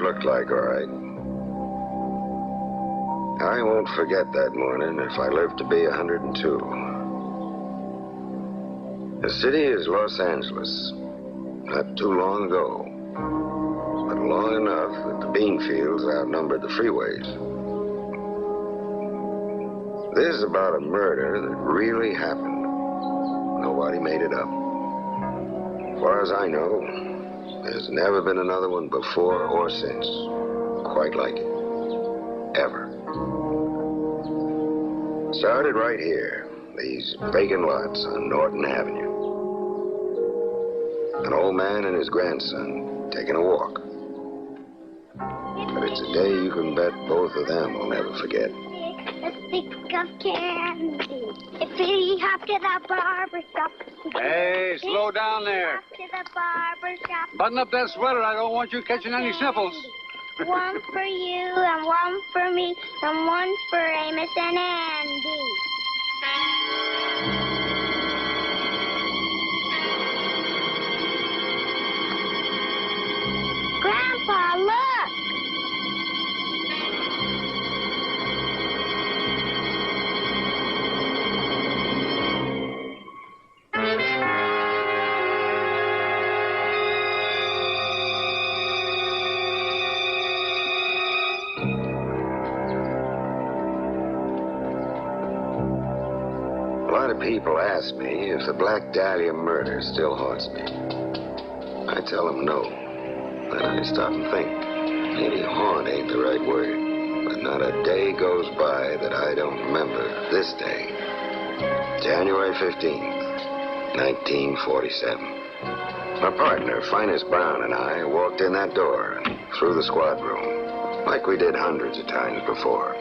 looked like, all right. I won't forget that morning if I live to be 102. The city is Los Angeles. Not too long ago, but long enough that the bean fields outnumbered the freeways. This is about a murder that really happened. Nobody made it up. As far as I know, there's never been another one before or since quite like it. Ever. Started right here, these vacant lots on Norton Avenue. An old man and his grandson taking a walk. But it's a day you can bet both of them will never forget. A stick of candy. If he hop to the barber shop. Hey, slow down there. Hop to the barber shop. Button up that sweater. I don't want you catching any sniffles. One for you, and one for me, and one for Amos and Andy. Grandpa, look! A lot of people ask me if the Black Dahlia murder still haunts me. I tell them no. Then I stop and think. Maybe haunt ain't the right word. But not a day goes by that I don't remember this day. January 15th, 1947. My partner, Finest Brown, and I walked in that door and through the squad room, like we did hundreds of times before,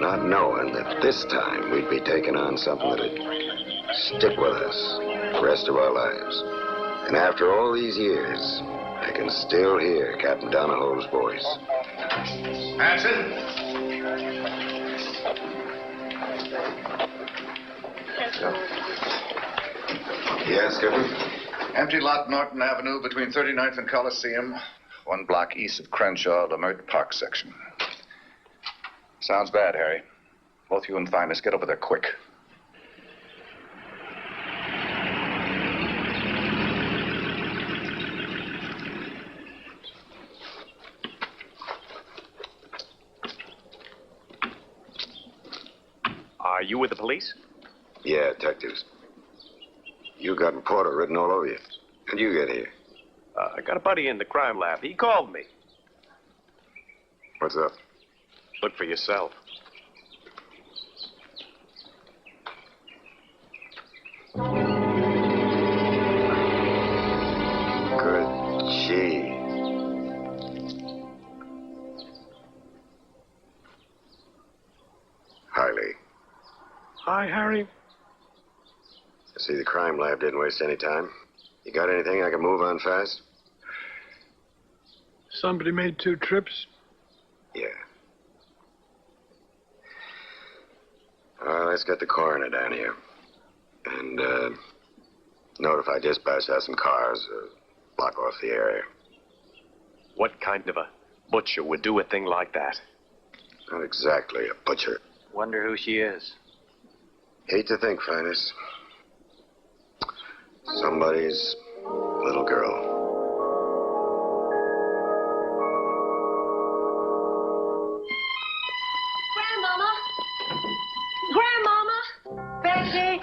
not knowing that this time we'd be taking on something that'd stick with us the rest of our lives. And after all these years, I can still hear Captain Donahoe's voice. Hanson? Yes, Captain? Empty lot, Norton Avenue, between 39th and Coliseum. 1 block east of Crenshaw, Lemert Park section. Sounds bad, Harry. Both you and Finest, get over there quick. Are you with the police? Yeah, detectives. You got reporter written all over you. How'd you get here? I got a buddy in the crime lab. He called me. What's up? Look for yourself. Good gee. Hi, Lee. Hi, Harry. I see the crime lab didn't waste any time. You got anything I can move on fast? Somebody made 2 trips. Yeah. Let's get the coroner down here. And, notify dispatch to have some cars, block off the area. What kind of a butcher would do a thing like that? Not exactly a butcher. Wonder who she is. Hate to think, Finest. Somebody's little girl. Grandmama! Betty!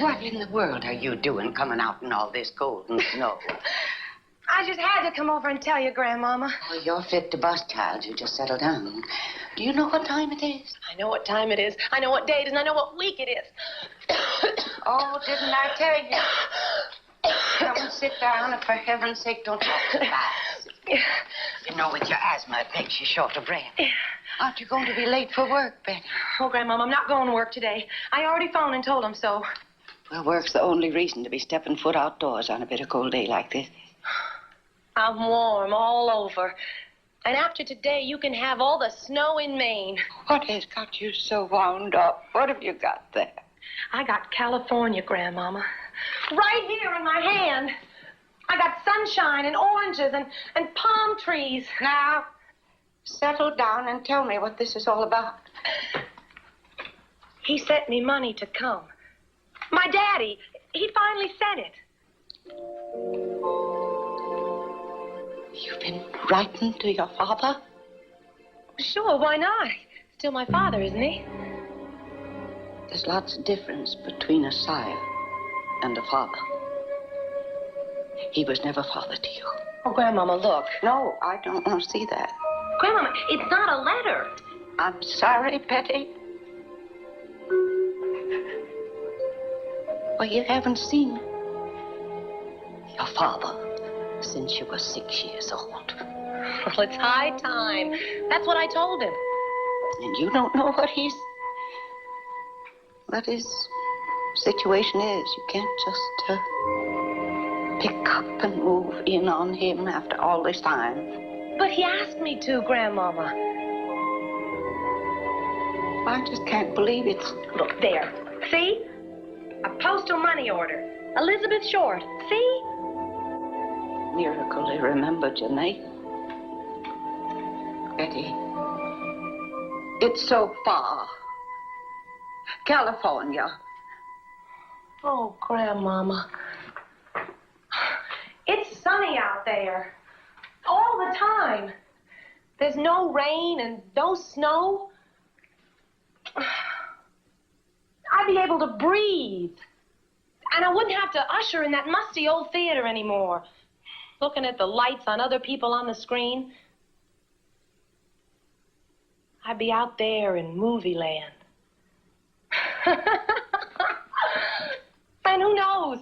What in the world are you doing coming out in all this cold and snow? I just had to come over and tell you, Grandmama. Oh, you're fit to bust, child. You just settle down. Do you know what time it is? I know what time it is. I know what day it is, and I know what week it is. Oh, didn't I tell you? Come and sit down, and for heaven's sake, don't talk too fast. You know, with your asthma, it makes you short of breath. Aren't you going to be late for work, Betty? Oh, Grandmama, I'm not going to work today. I already phoned and told them so. Well, work's the only reason to be stepping foot outdoors on a bitter cold day like this. I'm warm all over. And after today, you can have all the snow in Maine. What has got you so wound up? What have you got there? I got California, Grandmama. Right here in my hand. I got sunshine and oranges and palm trees. Now, settle down and tell me what this is all about. He sent me money to come. My daddy, he finally sent it. You've been writing to your father? Sure, why not? Still my father, isn't he? There's lots of difference between a sire and a father. He was never father to you. Oh, Grandmama, look. No, I don't want to see that. Grandmama, it's not a letter. I'm sorry, Betty. Well, you haven't seen your father since you were 6 years old. Well, it's high time. That's what I told him. And you don't know what his situation is. You can't just pick up and move in on him after all this time. But he asked me to, Grandmama. I just can't believe it. Look, there. See? A postal money order. Elizabeth Short. See? Miracle he remembered your name. Betty, it's so far. California. Oh, Grandmama. It's sunny out there. All the time. There's no rain and no snow. I'd be able to breathe. And I wouldn't have to usher in that musty old theater anymore. Looking at the lights on other people on the screen. I'd be out there in movie land. And who knows?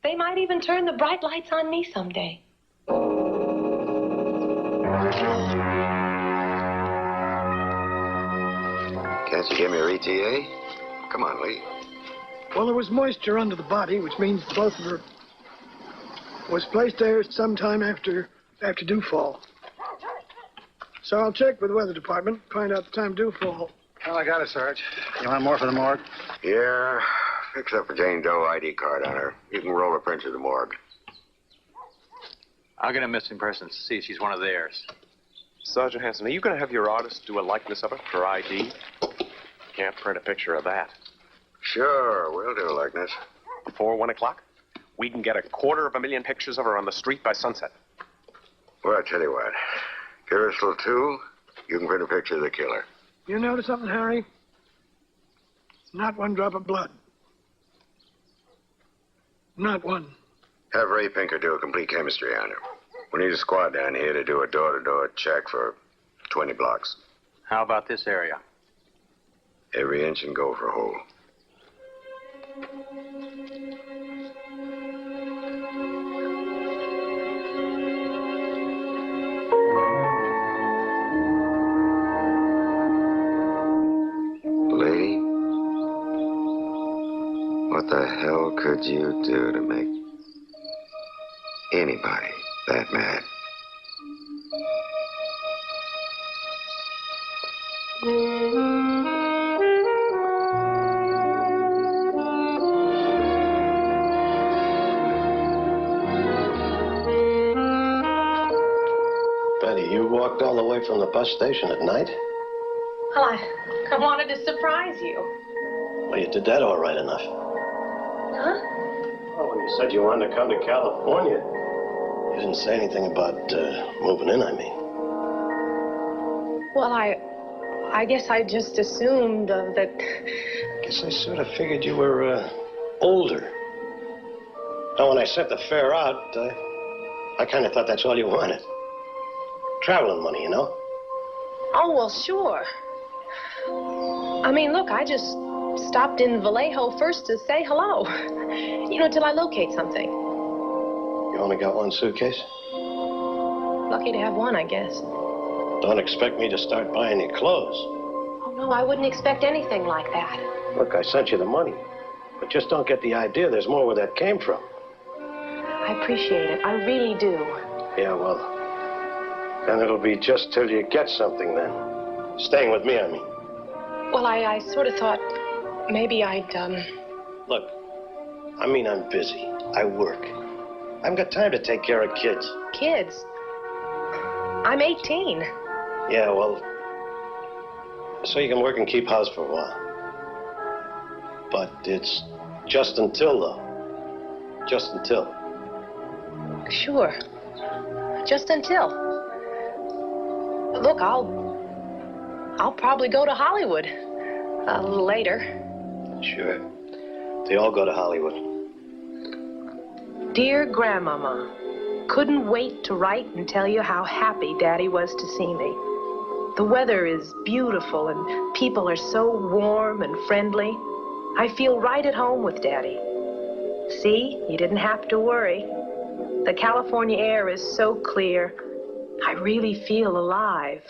They might even turn the bright lights on me someday. Can't you give me a ETA? Come on, Lee. Well, there was moisture under the body, which means both of her was placed there sometime after dewfall. So I'll check with the weather department, find out the time dewfall. Well, I got it, Sarge. You want more for the morgue? Yeah, fix up for Jane Doe ID card on her. You can roll her print to the morgue. I'll get a missing person to see if she's one of theirs. Sergeant Hanson, are you going to have your artist do a likeness of her for ID? Can't print a picture of that. Sure, we'll do a likeness. Before 1 o'clock? We can get 250,000 pictures of her on the street by sunset. Well, I tell you what. Carousel 2, you can print a picture of the killer. You notice something, Harry? Not one drop of blood. Not one. Have Ray Pinker do a complete chemistry on her. We need a squad down here to do a door-to-door check for 20 blocks. How about this area? Every inch and go for a hole. Lady, what the hell could you do to make anybody that mad? Betty, you walked all the way from the bus station at night? Well, I wanted to surprise you. Well, you did that all right enough. Huh? Well, when you said you wanted to come to California, you didn't say anything about moving in, I mean. Well, I guess I just assumed that... Guess I sort of figured you were older. Now, when I sent the fare out, I kind of thought that's all you wanted. Traveling money, you know? Oh, well, sure. I mean, look, I just stopped in Vallejo first to say hello. You know, till I locate something. You only got one suitcase? Lucky to have one, I guess. Don't expect me to start buying you clothes. Oh, no, I wouldn't expect anything like that. Look, I sent you the money. But just don't get the idea there's more where that came from. I appreciate it. I really do. Yeah, well, then it'll be just till you get something then. Staying with me, I mean. Well, I sort of thought maybe I'd, Look, I mean I'm busy. I work. haven't got time to take care of kids. Kids? I'm 18. Yeah, well, so you can work and keep house for a while. But it's just until, though. Just until. Sure. Just until. Look, I'll probably go to Hollywood a little later. Sure. They all go to Hollywood. Dear Grandmama, couldn't wait to write and tell you how happy Daddy was to see me. The weather is beautiful and people are so warm and friendly. I feel right at home with Daddy. See, you didn't have to worry. The California air is so clear. I really feel alive.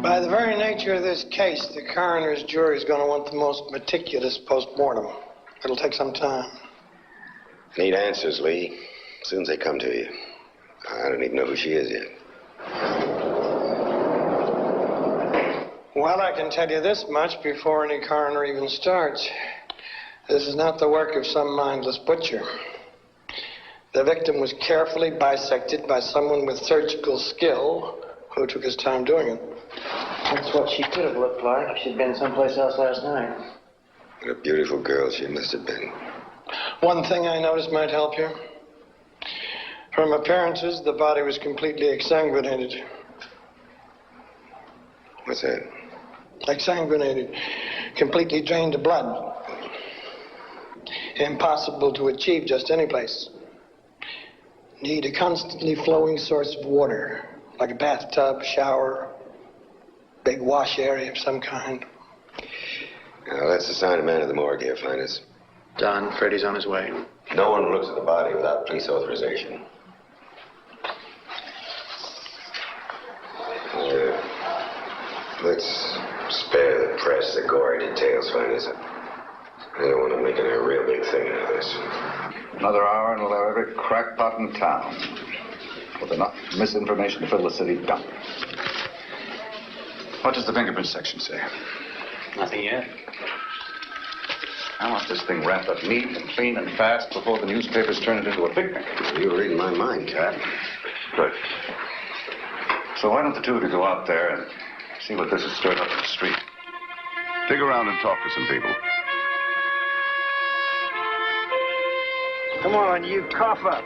By the very nature of this case, the coroner's jury is going to want the most meticulous postmortem. It'll take some time. Need answers, Lee. As soon as they come to you. I don't even know who she is yet. Well, I can tell you this much before any coroner even starts. This is not the work of some mindless butcher. The victim was carefully bisected by someone with surgical skill who took his time doing it. That's what she could have looked like if she'd been someplace else last night. What a beautiful girl she must have been. One thing I noticed might help you. From appearances, the body was completely exsanguinated. What's that? Exsanguinated. Completely drained of blood. Impossible to achieve just any place. Need a constantly flowing source of water, like a bathtub, shower, big wash area of some kind. Now, that's the sign a man of the morgue here, Finest. Don, Freddie's on his way. No one looks at the body without police authorization. Let's spare the press the gory details, Finest. I don't want to make it a real big thing out of this. Another hour and we'll have every crackpot in town with enough misinformation to fill the city dump. What does the fingerprint section say? Nothing yet. I want this thing wrapped up neat and clean and fast before the newspapers turn it into a picnic. You were reading my mind, Cap. Good. So why don't the two of you go out there and see what this has stirred up in the street? Dig around and talk to some people. Come on, you cough up.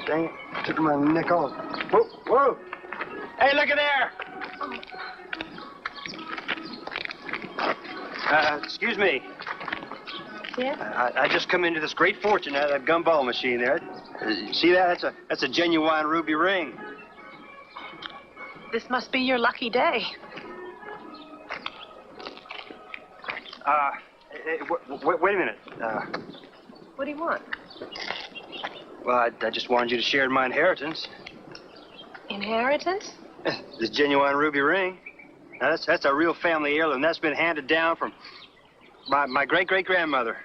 Dang it, took my neck off. Whoa, whoa. Hey, look at there. Excuse me. Yeah? I just come into this great fortune out of that gumball machine there. See that? That's a genuine ruby ring. This must be your lucky day. Wait a minute. What do you want? Well, I just wanted you to share in my inheritance. Inheritance? This genuine ruby ring. Now, that's a real family heirloom. That's been handed down from my great-great-grandmother.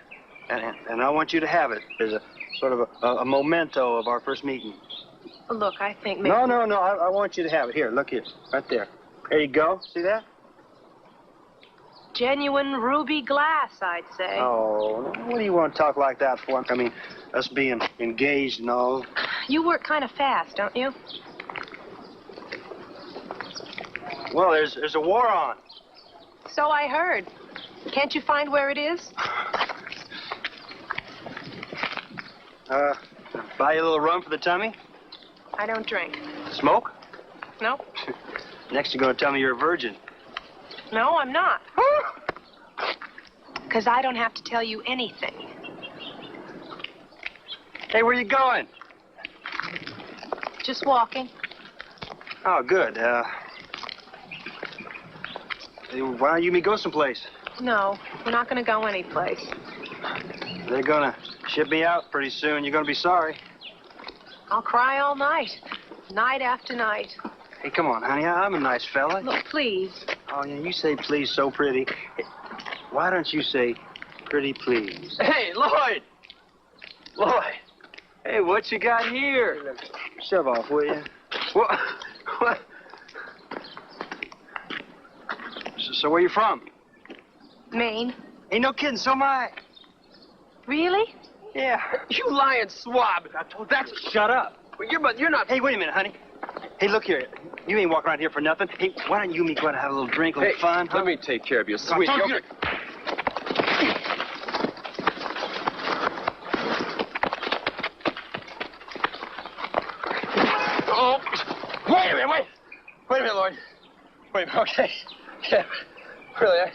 And I want you to have it as a sort of a memento of our first meeting. Look, I think maybe... No. I want you to have it. Here, look here. Right there. There you go. See that? Genuine ruby glass, I'd say. Oh, what do you want to talk like that for? I mean, us being engaged and all. You work kind of fast, don't you? Well, there's a war on. So I heard. Can't you find where it is? Buy you a little rum for the tummy? I don't drink. Smoke? No? Next you're going to tell me you're a virgin. No, I'm not. Because I don't have to tell you anything. Hey, where you going? Just walking. Oh, good. Why don't you and me go someplace? No, we're not going to go anyplace. They're going to ship me out pretty soon. You're going to be sorry. I'll cry all night. Night after night. Hey, come on, honey. I'm a nice fella. Look, please. Oh, yeah, you say please so pretty. Why don't you say pretty please? Hey, Lloyd! Lloyd! Hey, what you got here? Shove off, will you? What? So where you from? Maine. Ain't no kidding, so am I. Really? Yeah. You lying swab. I told that's shut up. Well, you're not. Hey, wait a minute, honey. Hey, look here. You ain't walking around here for nothing. Hey, why don't you and me go out and have a little drink, a little fun? Huh? Let me take care of you, sweet. Oh, wait a minute, wait a minute, Lloyd. Wait a minute, okay. Yeah, really,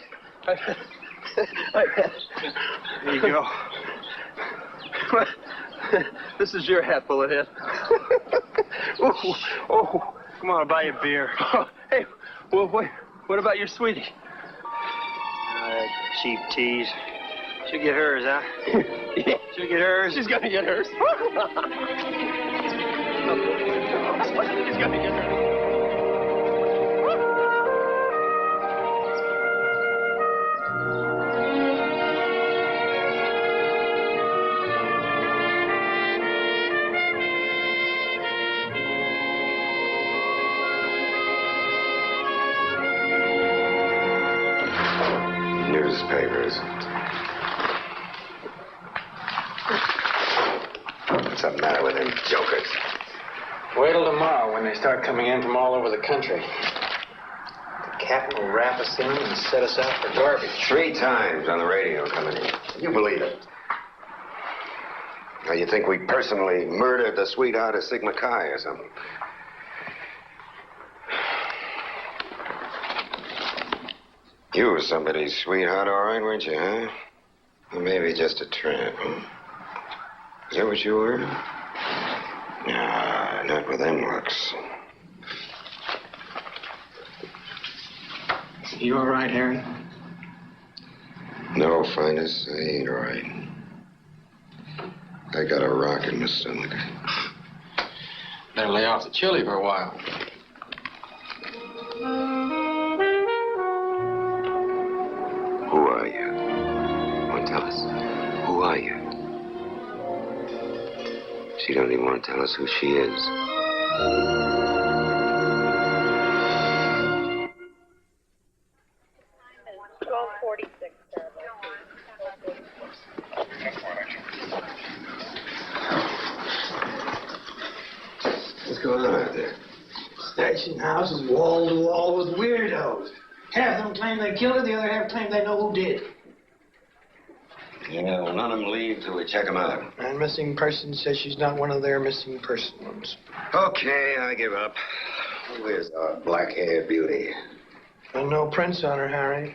There you go. This is your hat, Bullethead. Oh, come on, I'll buy you a beer. Oh, hey, well, wait, what about your sweetie? That cheap tease. She'll get hers, huh? She'll get hers. She's gonna get hers. She's gonna get hers. Newspapers. What's the matter with them jokers? Wait till tomorrow when they start coming in from all over the country. The captain will wrap us in and set us out for garbage. 3 times on the radio coming in. You believe it? Now, you think we personally murdered the sweetheart of Sigma Chi or something? You were somebody's sweetheart, all right, weren't you, huh? Or maybe just a tramp, huh? Is that what you were? Nah, not with them looks. You all right, Harry? No, Finest, I ain't all right. I got a rock in my stomach. Better lay off the chili for a while. Who are you? Want to tell us? Who are you? She don't even want to tell us who she is. What's going on out there? Station house is wall to wall with weirdos. Half of them claim they killed her, the other half claim they know who did. Yeah, well, none of them leave till we check them out. And missing person says she's not one of their missing persons. Okay, I give up. Who is our black-haired beauty? And no prints on her, Harry.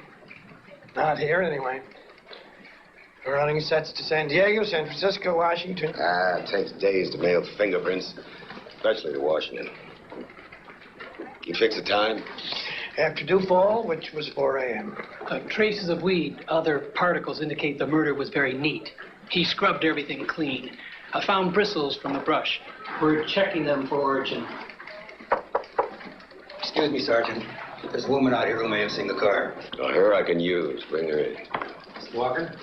Not here, anyway. We're running sets to San Diego, San Francisco, Washington. It takes days to mail fingerprints, especially to Washington. You fix the time? After dewfall, which was 4 a.m. Traces of weed, other particles indicate the murder was very neat. He scrubbed everything clean. I found bristles from the brush. We're checking them for origin. Excuse me, Sergeant. There's a woman out here who may have seen the car. Oh, her I can use. Bring her in. Mr. Walker?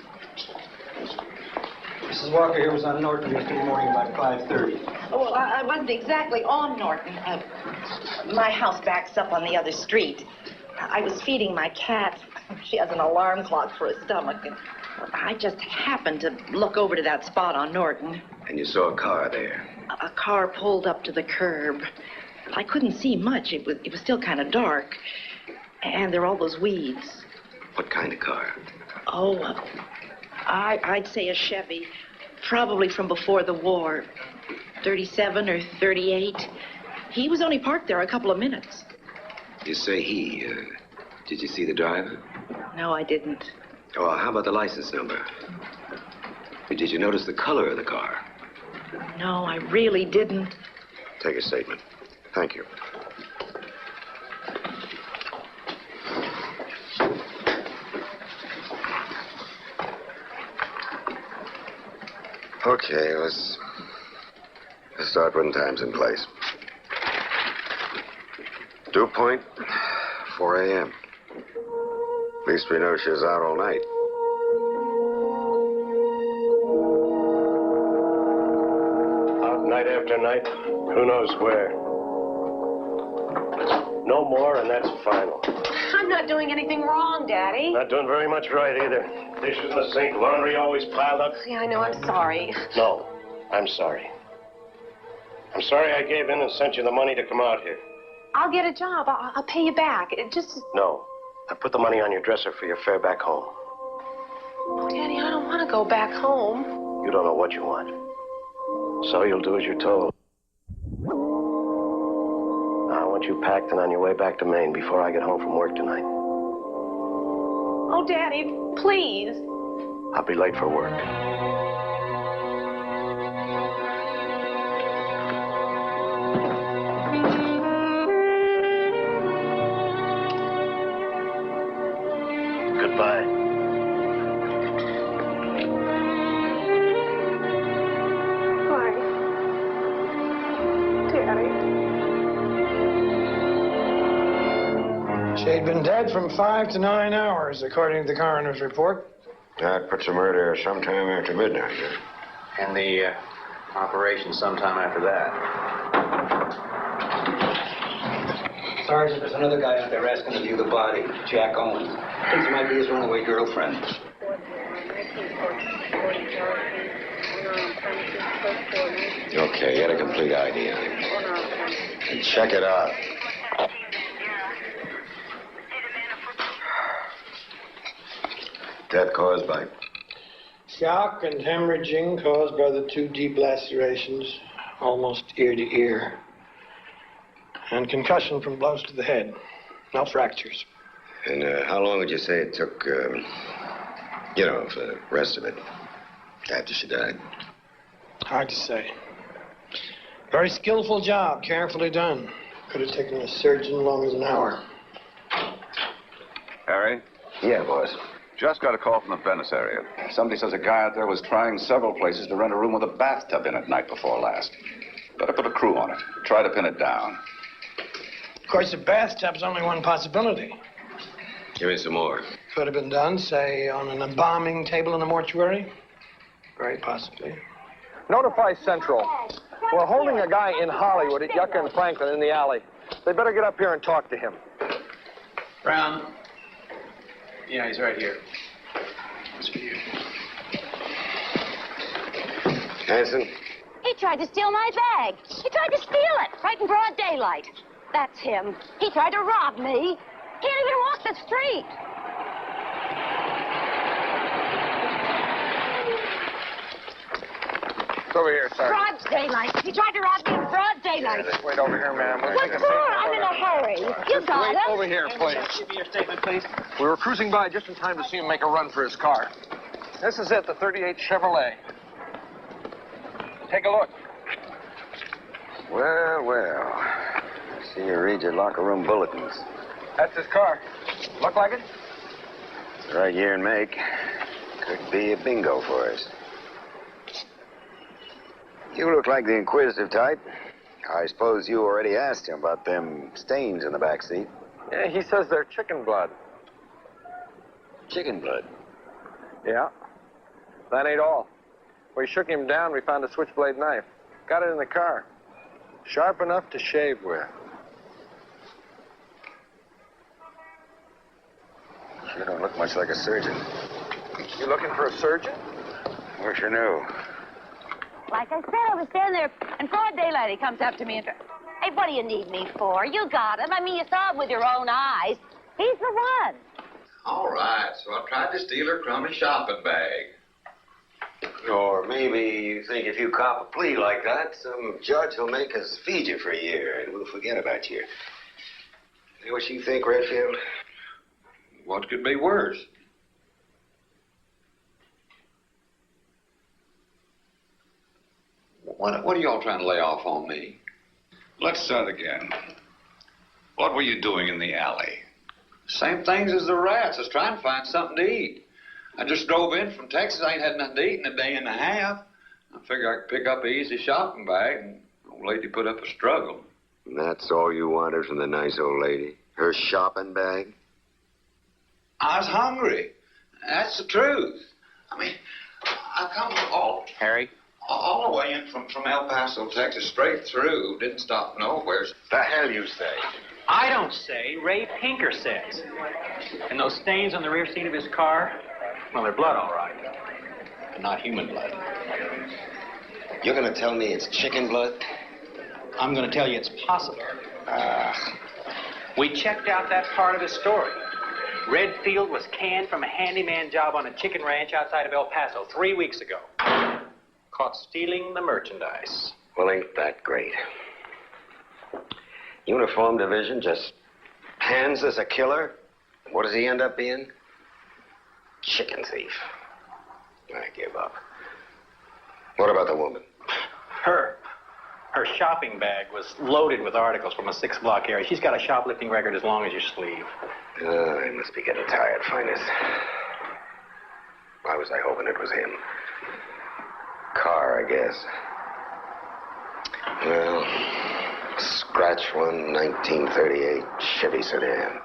Mrs. Walker here was on Norton yesterday morning about 5:30. Oh, well, I wasn't exactly on Norton. My house backs up on the other street. I was feeding my cat. She has an alarm clock for a stomach. And I just happened to look over to that spot on Norton. And you saw a car there? A car pulled up to the curb. I couldn't see much. It was still kind of dark. And there were all those weeds. What kind of car? Oh, I'd say a Chevy. Probably from before the war. 37 or 38. He was only parked there a couple of minutes. You say he. Did you see the driver? No, I didn't. Oh, how about the license number? Did you notice the color of the car? No, I really didn't. Take a statement. Thank you. Okay, let's start putting times in place. Dew point, 4 a.m. At least we know she was out all night. Out night after night, who knows where. No more, and that's final. I'm not doing anything wrong, Daddy. Not doing very much right either. Dishes in the sink, laundry always piled up. Yeah, I know. I'm sorry. No, I'm sorry. I'm sorry I gave in and sent you the money to come out here. I'll get a job. I'll pay you back. It just... No, I put the money on your dresser for your fare back home. Oh, Daddy, I don't want to go back home. You don't know what you want. So you'll do as you're told. I want you packed and on your way back to Maine before I get home from work tonight. Oh, Daddy, please. I'll be late for work. Goodbye. Bye. Daddy. She'd been dead from 5 to 9 hours, according to the coroner's report. That puts the murder sometime after midnight, huh? And the operation sometime after that. Sergeant, there's another guy out there asking to view the body, Jack Owens. Thinks it might be his runaway girlfriend. Okay, get a complete ID on him. And check it out. Death caused by... Shock and hemorrhaging caused by the 2 deep lacerations, almost ear to ear. And concussion from blows to the head. No fractures. And how long would you say it took, for the rest of it, after she died? Hard to say. Very skillful job, carefully done. Could have taken a surgeon as long as an hour. Harry? Yeah, boss. Just got a call from the Venice area. Somebody says a guy out there was trying several places to rent a room with a bathtub in it night before last. Better put a crew on it. Try to pin it down. Of course, the bathtub's only one possibility. Give me some more. Could have been done, say, on an embalming table in the mortuary. Very possibly. Notify Central. We're holding a guy in Hollywood at Yucca and Franklin in the alley. They better get up here and talk to him. Brown. Yeah, he's right here. It's for you. Hanson? He tried to steal my bag. He tried to steal it right in broad daylight. That's him. He tried to rob me. Can't even walk the street. It's over here, sir. Broad daylight. He tried to rob me in broad daylight. Just wait over here, ma'am. What for? I'm in a hurry. You got Wait him. over here, please. Give me your statement, please. We were cruising by just in time to see him make a run for his car. This is it, the 38 Chevrolet. Take a look. Well, well. I see you read your locker room bulletins. That's his car. Look like it? It's the right year and make. Could be a bingo for us. You look like the inquisitive type. I suppose you already asked him about them stains in the back seat. Yeah, he says they're chicken blood. Chicken blood? Yeah. That ain't all. We shook him down, we found a switchblade knife. Got it in the car. Sharp enough to shave with. Sure don't look much like a surgeon. You looking for a surgeon? Wish you knew. Like I said, I was standing there in broad daylight. He comes up to me and... Hey, what do you need me for? You got him. I mean, you saw him with your own eyes. He's the one. All right, so I tried to steal her crummy shopping bag. Or maybe you think if you cop a plea like that, some judge will make us feed you for a year and we'll forget about you. You know what you think, Redfield? What could be worse? What are y'all trying to lay off on me? Let's start again. What were you doing in the alley? Same things as the rats. I was trying to find something to eat. I just drove in from Texas. I ain't had nothing to eat in a day and a half. I figured I could pick up an easy shopping bag, and the old lady put up a struggle. And that's all you wanted from the nice old lady? Her shopping bag? I was hungry. That's the truth. I mean, I come all the way in from El Paso, Texas, straight through. Didn't stop nowhere. The hell you say? I don't say. Ray Pinker says. And those stains on the rear seat of his car, well, they're blood, all right. But not human blood. You're gonna tell me it's chicken blood? I'm going to tell you it's possible. We checked out that part of his story. Redfield was canned from a handyman job on a chicken ranch outside of El Paso 3 weeks ago. Caught stealing the merchandise. Well, ain't that great? Uniform Division just hands us a killer. What does he end up being? Chicken thief. I give up. What about the woman? Her shopping bag was loaded with articles from a 6-block area. She's got a shoplifting record as long as your sleeve. I must be getting tired, Finest. Why was I hoping it was him? Car, I guess. Well, scratch one 1938 Chevy sedan.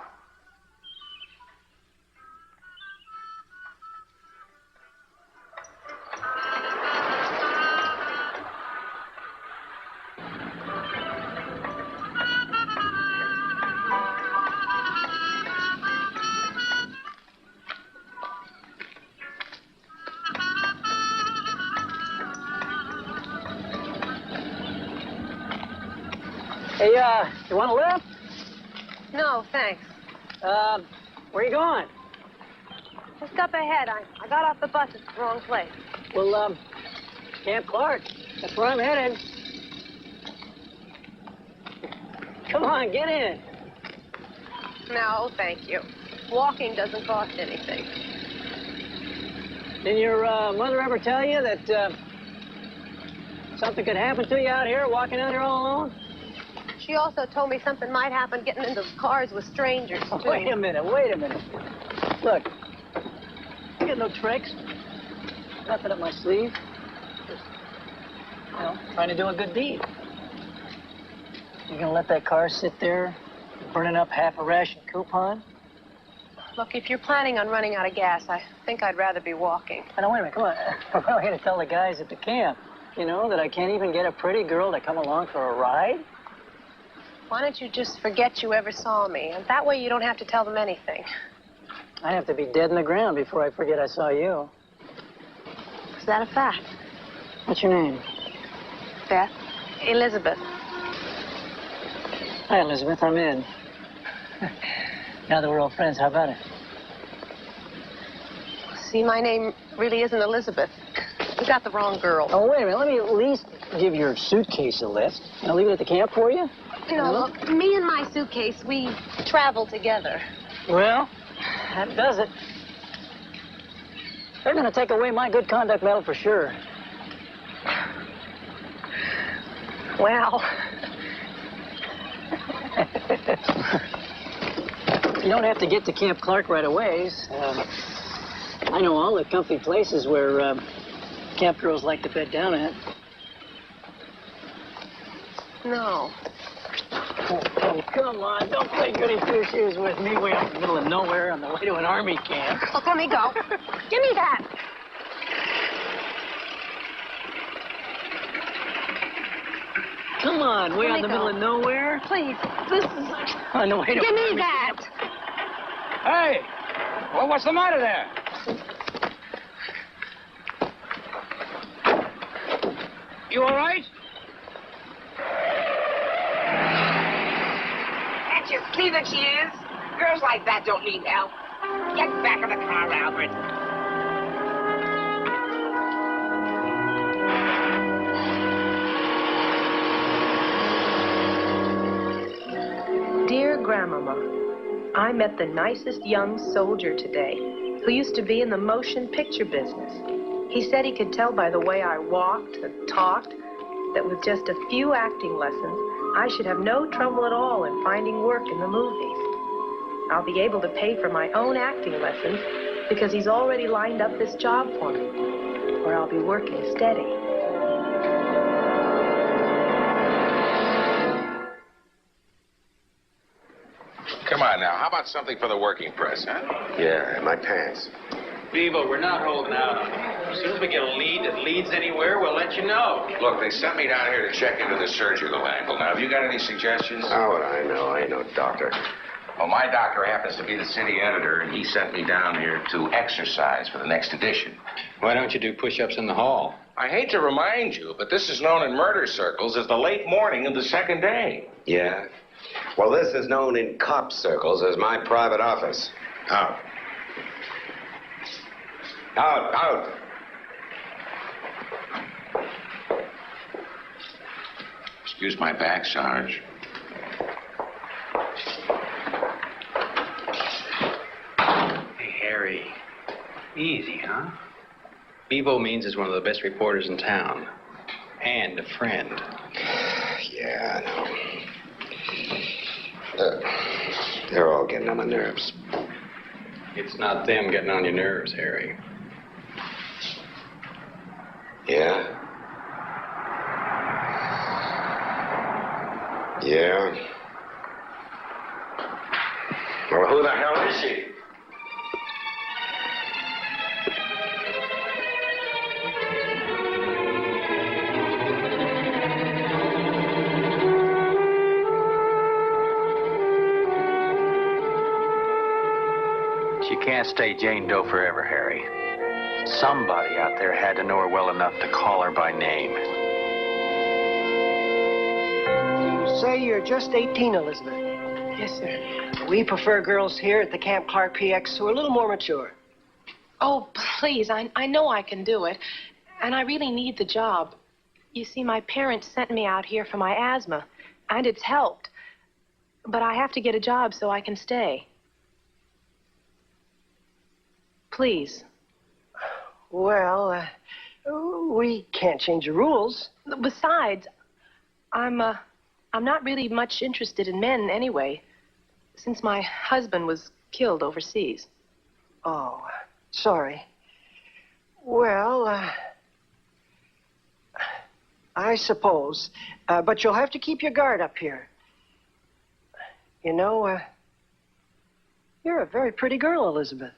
Hey, you want a lift? No, thanks. Where you going? Just up ahead. I got off the bus at the wrong place. Well, Camp Clark. That's where I'm headed. Come on, get in. No, thank you. Walking doesn't cost anything. Didn't your mother ever tell you that something could happen to you out here walking out here all alone? She also told me something might happen getting into cars with strangers, too. Wait a minute. Look, I got no tricks. Nothing up my sleeve. Just, trying to do a good deed. You gonna let that car sit there, burning up half a ration coupon? Look, if you're planning on running out of gas, I think I'd rather be walking. Now, wait a minute, come on. We're not going to tell the guys at the camp, that I can't even get a pretty girl to come along for a ride? Why don't you just forget you ever saw me? And that way you don't have to tell them anything. I have to be dead in the ground before I forget I saw you. Is that a fact? What's your name? Beth. Elizabeth. Hi, Elizabeth. I'm Ed. Now that we're all friends, how about it? See, my name really isn't Elizabeth. You got the wrong girl. Oh, wait a minute. Let me at least give your suitcase a lift. I'll leave it at the camp for you. No, look, me and my suitcase, we travel together. Well, that does it. They're going to take away my good conduct medal for sure. Well. You don't have to get to Camp Clark right away. I know all the comfy places where camp girls like to bed down at. No. Oh, come on. Don't play goody two-shoes with me way out in the middle of nowhere on the way to an army camp. Look, let me go. Give me that. Come on, way out in the middle of nowhere. Please, this is... On the way to Give an me army that. camp. Hey! Well, what's the matter there? You all right? Can't you see that she is? Girls like that don't need help. Get back in the car, Albert. Dear Grandmama, I met the nicest young soldier today who used to be in the motion picture business. He said he could tell by the way I walked and talked that with just a few acting lessons, I should have no trouble at all in finding work in the movies. I'll be able to pay for my own acting lessons because he's already lined up this job for me, where I'll be working steady. Come on now, how about something for the working press, huh? Yeah, my pants. Bevo, we're not holding out on you. As soon as we get a lead that leads anywhere, we'll let you know. Look, they sent me down here to check into the surgical angle. Now, have you got any suggestions? Oh, what I know. I ain't no doctor. Well, my doctor happens to be the city editor, and he sent me down here to exercise for the next edition. Why don't you do push-ups in the hall? I hate to remind you, but this is known in murder circles as the late morning of the second day. Yeah? Well, this is known in cop circles as my private office. Out. Out, out. Excuse my back, Sarge. Hey, Harry. Easy, huh? Bevo Means is one of the best reporters in town. And a friend. Yeah, I know. They're all getting on my nerves. It's not them getting on your nerves, Harry. Yeah? Yeah? Well, who the hell is she? She can't stay Jane Doe forever, Harry. Somebody out there had to know her well enough to call her by name. Say you're just 18, Elizabeth. Yes, sir. We prefer girls here at the Camp Clark PX who are a little more mature. Oh, please, I know I can do it. And I really need the job. You see, my parents sent me out here for my asthma, and it's helped. But I have to get a job so I can stay. Please. Well, we can't change the rules. Besides, I'm not really much interested in men anyway, since my husband was killed overseas. Oh, sorry. Well, I suppose. But you'll have to keep your guard up here. You know, you're a very pretty girl, Elizabeth.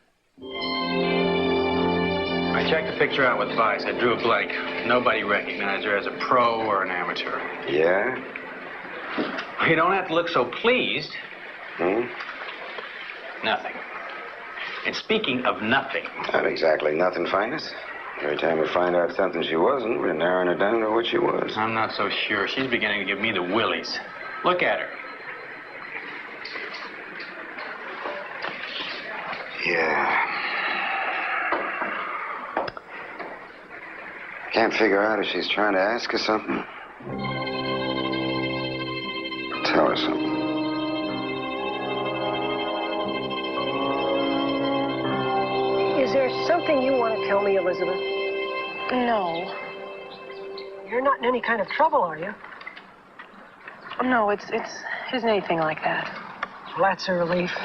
I checked the picture out with Vice. I drew a blank. Nobody recognized her as a pro or an amateur. Yeah? You don't have to look so pleased. Hmm? Nothing. And speaking of nothing... Not exactly nothing, Finest. Every time we find out something she wasn't, we're narrowing her down to what she was. I'm not so sure. She's beginning to give me the willies. Look at her. Yeah. Can't figure out if she's trying to ask us something. Tell her something. Is there something you want to tell me, Elizabeth? No. You're not in any kind of trouble, are you? No, it isn't anything like that. Well, that's a relief.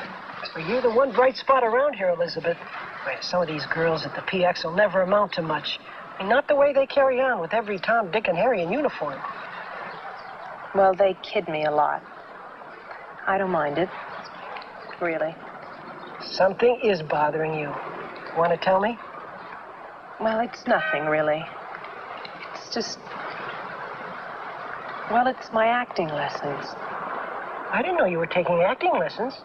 Well, you're the one bright spot around here, Elizabeth. Wait, some of these girls at the PX will never amount to much. And not the way they carry on with every Tom, Dick, and Harry in uniform. Well, they kid me a lot. I don't mind it. Really. Something is bothering you. Want to tell me? Well, it's nothing, really. It's just... Well, it's my acting lessons. I didn't know you were taking acting lessons.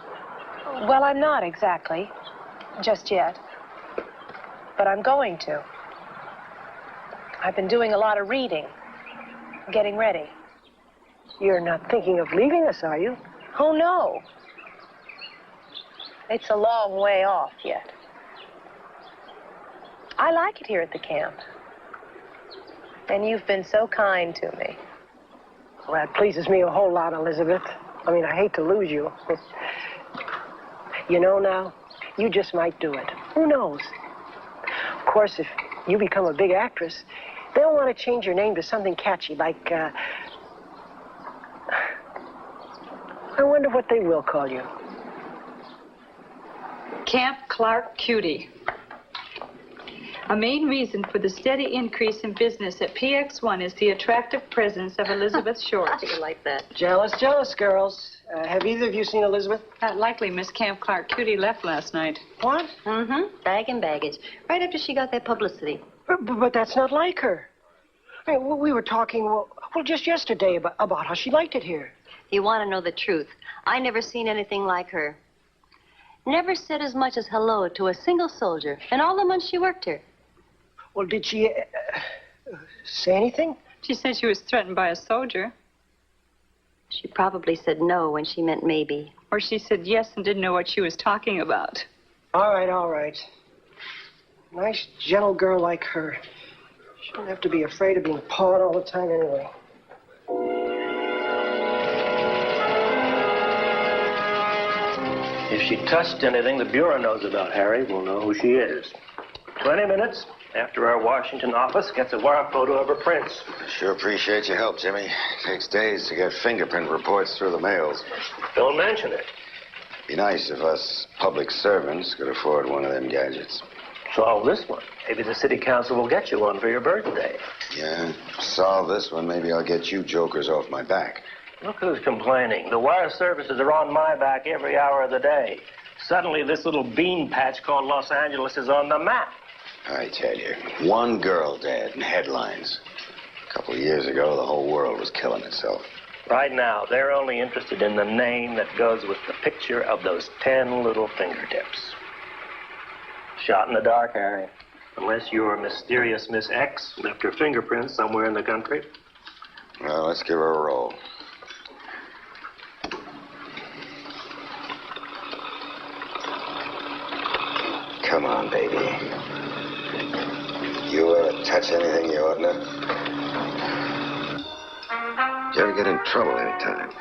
Well, I'm not exactly. Just yet. But I'm going to. I've been doing a lot of reading. Getting ready. You're not thinking of leaving us, are you? Oh, no. It's a long way off yet. I like it here at the camp. And you've been so kind to me. Well, that pleases me a whole lot, Elizabeth. I mean, I hate to lose you. You know now, you just might do it. Who knows? Of course, if you become a big actress, they'll want to change your name to something catchy, like, I wonder what they will call you. Camp Clark Cutie. A main reason for the steady increase in business at PX1 is the attractive presence of Elizabeth Short. You like that? Jealous, jealous, girls. Have either of you seen Elizabeth? Not likely Miss Camp Clark Cutie left last night. What? Mm-hmm. Bag and baggage. Right after she got that publicity. But that's not like her. I mean, we were talking, well, just yesterday about how she liked it here. You want to know the truth? I never seen anything like her. Never said as much as hello to a single soldier in all the months she worked here. Well, did she say anything? She said she was threatened by a soldier. She probably said no when she meant maybe. Or she said yes and didn't know what she was talking about. All right, all right. Nice, gentle girl like her. She don't have to be afraid of being pawed all the time anyway. If she touched anything the Bureau knows about Harry, we'll know who she is. 20 minutes after our Washington office gets a wire photo of her prints. Sure appreciate your help, Jimmy. Takes days to get fingerprint reports through the mails. Don't mention it. Be nice if us public servants could afford one of them gadgets. Solve this one. Maybe the city council will get you one for your birthday. Yeah, solve this one. Maybe I'll get you jokers off my back. Look who's complaining. The wire services are on my back every hour of the day. Suddenly, this little bean patch called Los Angeles is on the map. I tell you, one girl dead in headlines. A couple of years ago, the whole world was killing itself. Right now, they're only interested in the name that goes with the picture of those 10 little fingertips. Shot in the dark, Harry. Unless your mysterious Miss X left her fingerprints somewhere in the country. Well, let's give her a roll. Come on, baby. You ever touch anything you oughtn't to? Did you ever get in trouble anytime?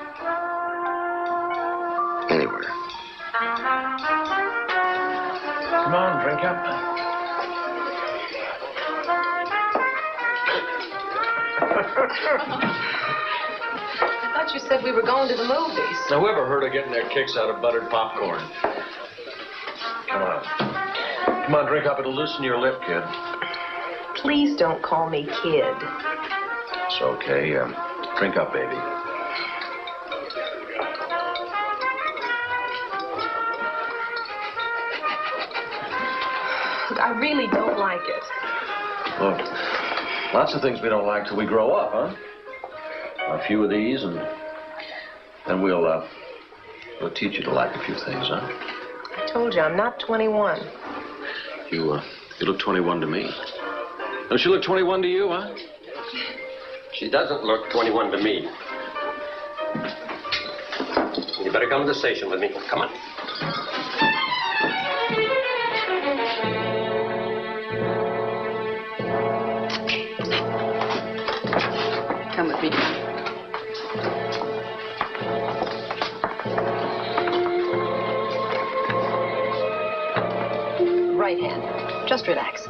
Anywhere? Come on, drink up. I thought you said we were going to the movies. Now, whoever heard of getting their kicks out of buttered popcorn? Come on. Come on, drink up. It'll loosen your lip, kid. Please don't call me kid. It's okay. Drink up, baby. Look, I really don't like it. Look, lots of things we don't like till we grow up, huh? A few of these, and then we'll teach you to like a few things, huh? I told you, I'm not 21. You look 21 to me. Don't she look 21 to you, huh? She doesn't look 21 to me. You better come to the station with me. Come on. Come with me. Right hand. Just relax.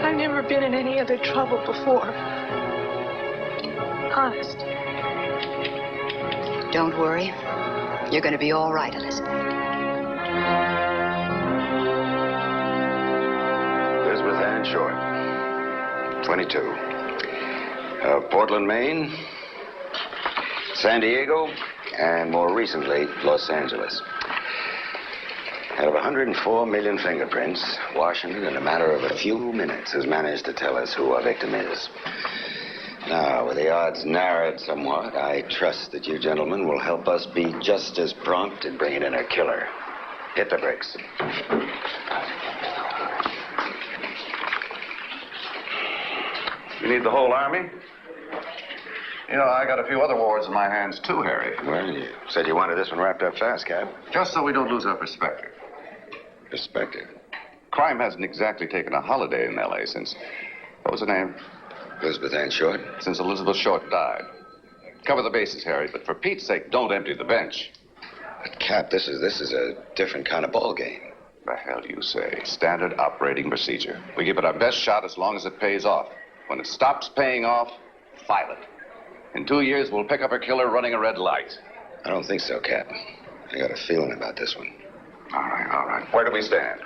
I've never been in any other trouble before. Honest. Don't worry. You're going to be all right, Elizabeth. Elizabeth Ann Short, 22. Portland, Maine, San Diego, and more recently, Los Angeles. Out of 104 million fingerprints, Washington, in a matter of a few minutes, has managed to tell us who our victim is. Now, with the odds narrowed somewhat, I trust that you gentlemen will help us be just as prompt in bringing in our killer. Hit the brakes. You need the whole army? You know, I got a few other wards in my hands, too, Harry. Well, you said you wanted this one wrapped up fast, Cap. Just so we don't lose our perspective. Perspective? Crime hasn't exactly taken a holiday in L.A. since... What was her name? Elizabeth Ann Short. Since Elizabeth Short died. Cover the bases, Harry, but for Pete's sake, don't empty the bench. But, Cap, this is a different kind of ball game. The hell you say? Standard operating procedure. We give it our best shot as long as it pays off. When it stops paying off, file it. In 2 years, we'll pick up a killer running a red light. I don't think so, Cap. I got a feeling about this one. All right, all right. Where do we stand?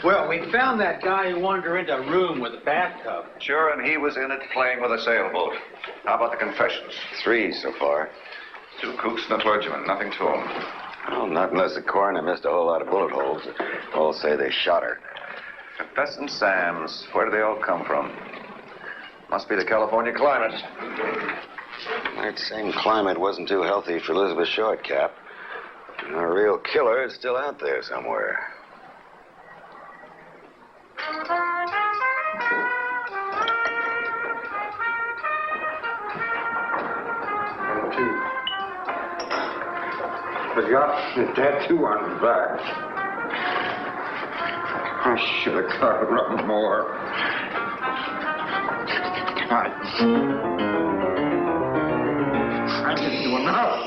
Well, we found that guy who wandered her into a room with a bathtub. Sure, and he was in it playing with a sailboat. How about the confessions? 3 so far. 2 kooks and a clergyman. Nothing to them. Well, not unless the coroner missed a whole lot of bullet holes. All say they shot her. Confessing Sams. Where do they all come from? Must be the California climate. That same climate wasn't too healthy for Elizabeth Shortcap. A real killer is still out there somewhere. Forgot the tattoo on his back. I should have covered up more. I didn't do enough.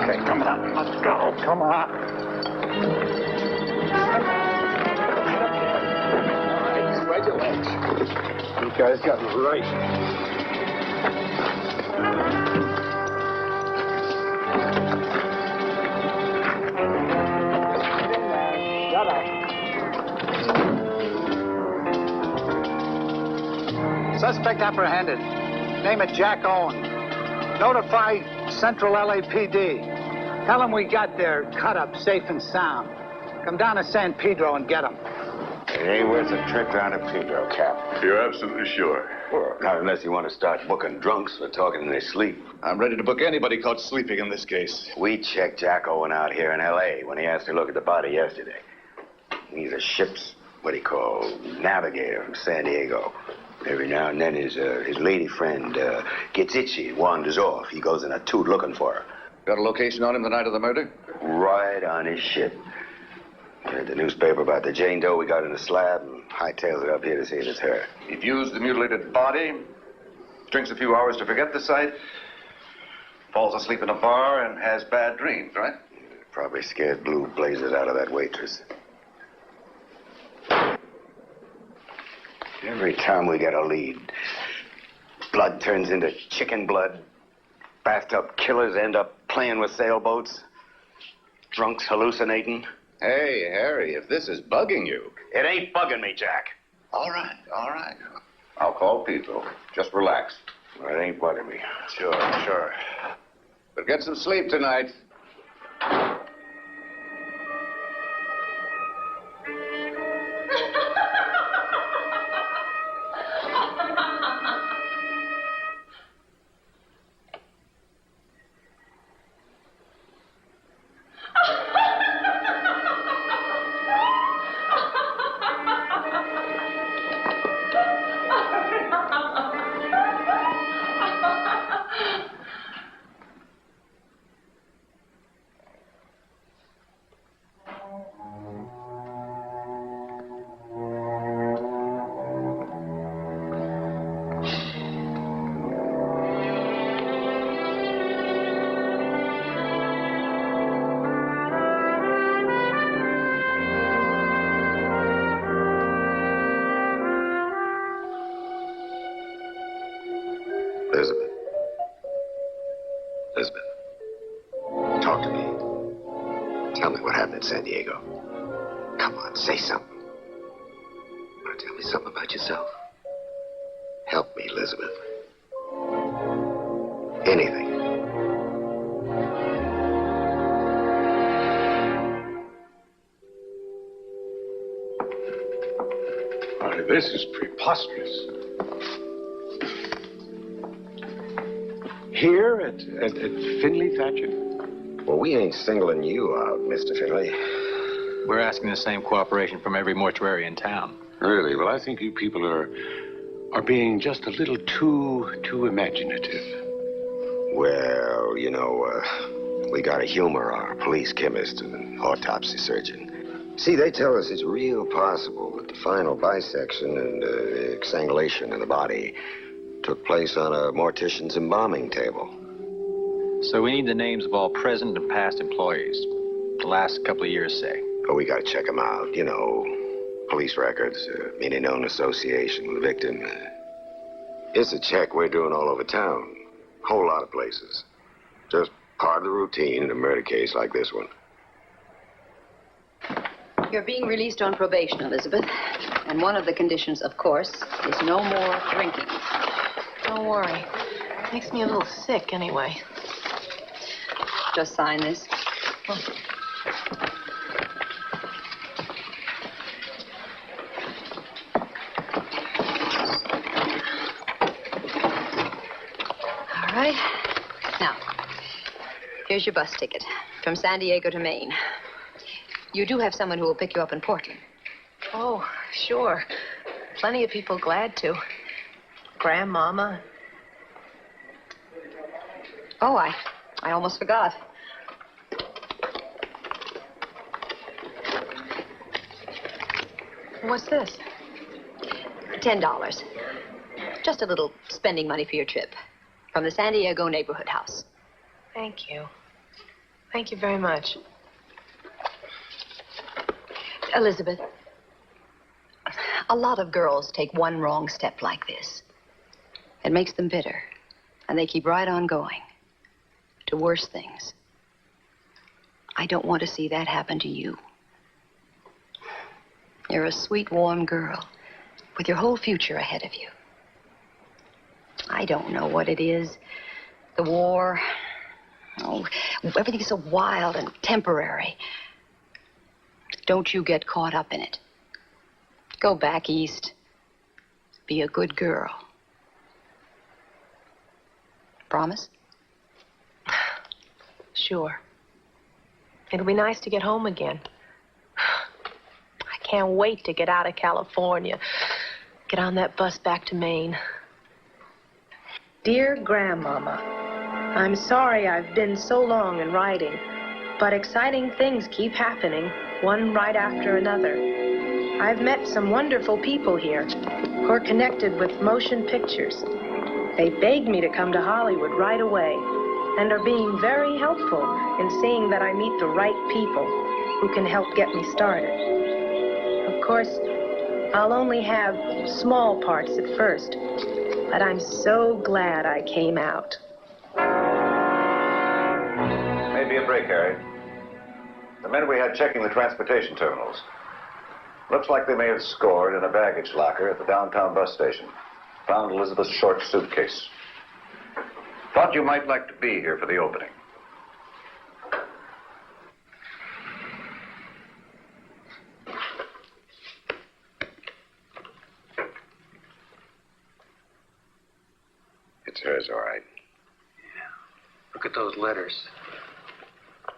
Okay, come on. Let's go. Come on. Spread your legs. You guys got me right. Shut up. Suspect apprehended. Name it Jack Owen. Notify Central LAPD. Tell them we got there, cut up, safe and sound. Come down to San Pedro and get them. It ain't worth a trip down to Pedro, Cap. You're absolutely sure? Well, not unless you want to start booking drunks for talking in their sleep. I'm ready to book anybody caught sleeping in this case. We checked Jack Owen out here in L.A. when he asked to look at the body yesterday. He's a ship's, what do you call, navigator from San Diego. Every now and then his lady friend gets itchy, wanders off. He goes in a toot looking for her. Got a location on him the night of the murder? Right on his ship. Read the newspaper about the Jane Doe we got in the slab and hightails it up here to see if it's her. He views the mutilated body, drinks a few hours to forget the sight, falls asleep in a bar, and has bad dreams, right? Probably scared blue blazes out of that waitress. Every time we get a lead, blood turns into chicken blood. Bathtub killers end up playing with sailboats. Drunks hallucinating. Hey, Harry, if this is bugging you... It ain't bugging me, Jack. All right, all right. I'll call Pedro. Just relax. Well, it ain't bugging me. Sure. But get some sleep tonight. Elizabeth, talk to me. Tell me what happened in San Diego. Come on, say something. Want to tell me something about yourself? Help me, Elizabeth. Anything. Why, this is preposterous. Here at Finley, Thatcher? Well, we ain't singling you out, Mr. Finley. We're asking the same cooperation from every mortuary in town. Really? Well, I think you people are being just a little too imaginative. Well, you know, we gotta humor our police chemist and autopsy surgeon. See, they tell us it's real possible that the final bisection and exsanguination of the body took place on a mortician's embalming table. So we need the names of all present and past employees. The last couple of years, say. But we gotta check them out, you know. Police records, any known association with the victim. It's a check we're doing all over town. Whole lot of places. Just part of the routine in a murder case like this one. You're being released on probation, Elizabeth. And one of the conditions, of course, is no more drinking. Don't worry. Makes me a little sick anyway. Just sign this. Oh. All right. Now, here's your bus ticket from San Diego to Maine. You do have someone who will pick you up in Portland. Oh, sure. Plenty of people glad to. Grandmama. Oh, I almost forgot. What's this? $10. Just a little spending money for your trip. From the San Diego Neighborhood House. Thank you. Thank you very much. Elizabeth, a lot of girls take one wrong step like this. It makes them bitter, and they keep right on going to worse things. I don't want to see that happen to you. You're a sweet, warm girl with your whole future ahead of you. I don't know what it is. The war. Oh, everything's so wild and temporary. Don't you get caught up in it. Go back east. Be a good girl. Promise? Sure. It'll be nice to get home again. I can't wait to get out of California. Get on that bus back to Maine. Dear Grandmama, I'm sorry I've been so long in writing, but exciting things keep happening, one right after another. I've met some wonderful people here who are connected with motion pictures. They begged me to come to Hollywood right away and are being very helpful in seeing that I meet the right people who can help get me started. Of course, I'll only have small parts at first, but I'm so glad I came out. Maybe a break, Harry. The men we had checking the transportation terminals. Looks like they may have scored in a baggage locker at the downtown bus station. Found Elizabeth's short suitcase. Thought you might like to be here for the opening. It's hers, all right. Look at those letters.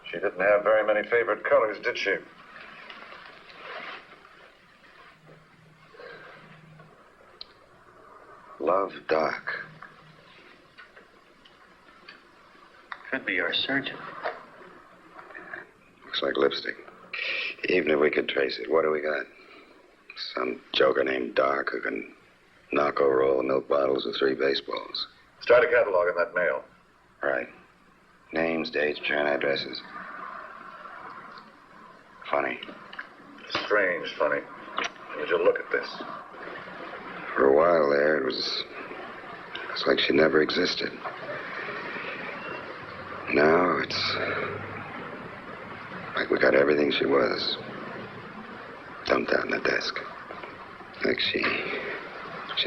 She didn't have very many favorite colors, did she? Love, dark. Could be our surgeon. Looks like lipstick. Even if we could trace it, what do we got? Some joker named Dark who can knock over all the milk bottles with 3 baseballs. Start a catalog on that mail. Right. Names, dates, return addresses. Funny. Strange, funny. Would you look at this? For a while there, it was like she never existed. Now it's like we got everything she was dumped out in the desk. Like she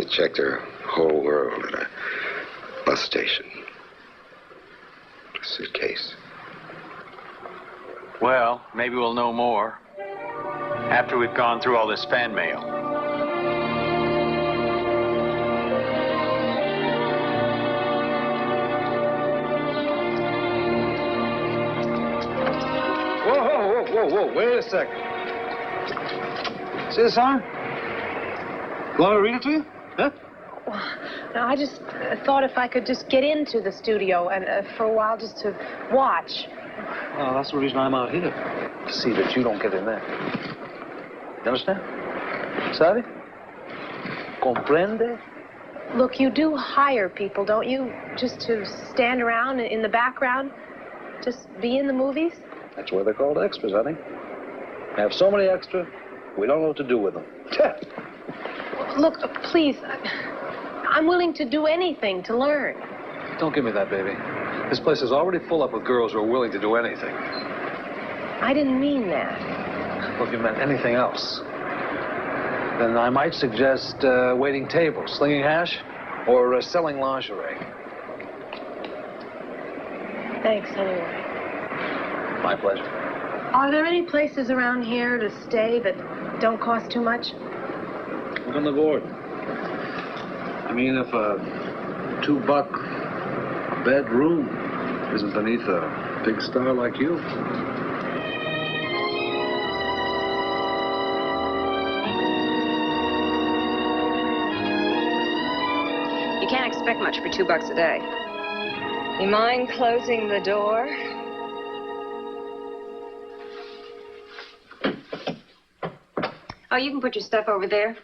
checked her whole world at a bus station. A suitcase. Well, maybe we'll know more after we've gone through all this fan mail. Whoa, wait a second. See this on? You want me to read it to you? Huh? No, I just thought if I could just get into the studio and for a while just to watch. Well, that's the reason I'm out here. To see that you don't get in there. You understand? ¿Sabe? ¿Comprende? Look, you do hire people, don't you? Just to stand around in the background? Just be in the movies? That's why they're called extras, honey. We have so many extra, we don't know what to do with them. Look, please, I'm willing to do anything to learn. Don't give me that, baby. This place is already full up with girls who are willing to do anything. I didn't mean that. Well, if you meant anything else, then I might suggest waiting tables, slinging hash, or selling lingerie. Thanks, anyway. My pleasure. Are there any places around here to stay that don't cost too much? Look on the board. I mean, if a $2 bedroom isn't beneath a big star like you. You can't expect much for $2 a day. You mind closing the door? Oh, you can put your stuff over there.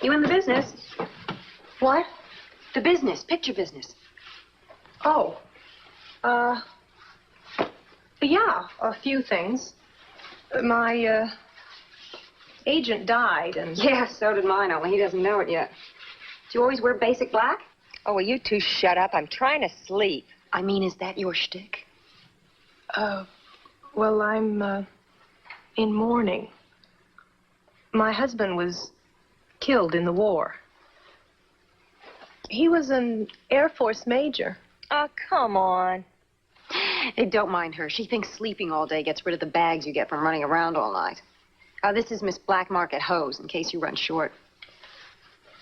You in the business? What? The business, picture business. Oh. Yeah, a few things. My, agent died and... Yeah, so did mine, only he doesn't know it yet. Do you always wear basic black? Oh, will you two shut up? I'm trying to sleep. I mean, is that your shtick? Well, I'm, in mourning. My husband was killed in the war. He was an Air Force major. Oh, come on. Hey, don't mind her. She thinks sleeping all day gets rid of the bags you get from running around all night. This is Miss Black Market Hose, in case you run short.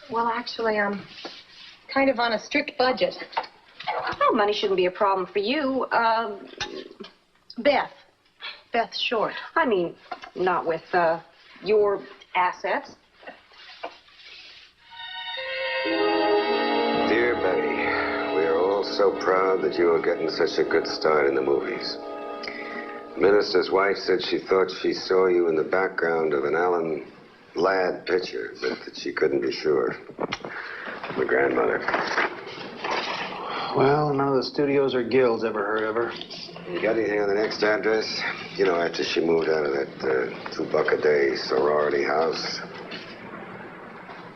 Well, actually, I'm kind of on a strict budget. Oh, money shouldn't be a problem for you. Beth. Beth Short. I mean, not with, your assets. Dear Betty, we are all so proud that you are getting such a good start in the movies. The minister's wife said she thought she saw you in the background of an Alan Ladd picture, but that she couldn't be sure. My grandmother. Well, none of the studios or guilds ever heard of her. You got anything on the next address? You know, after she moved out of that $2 a day sorority house.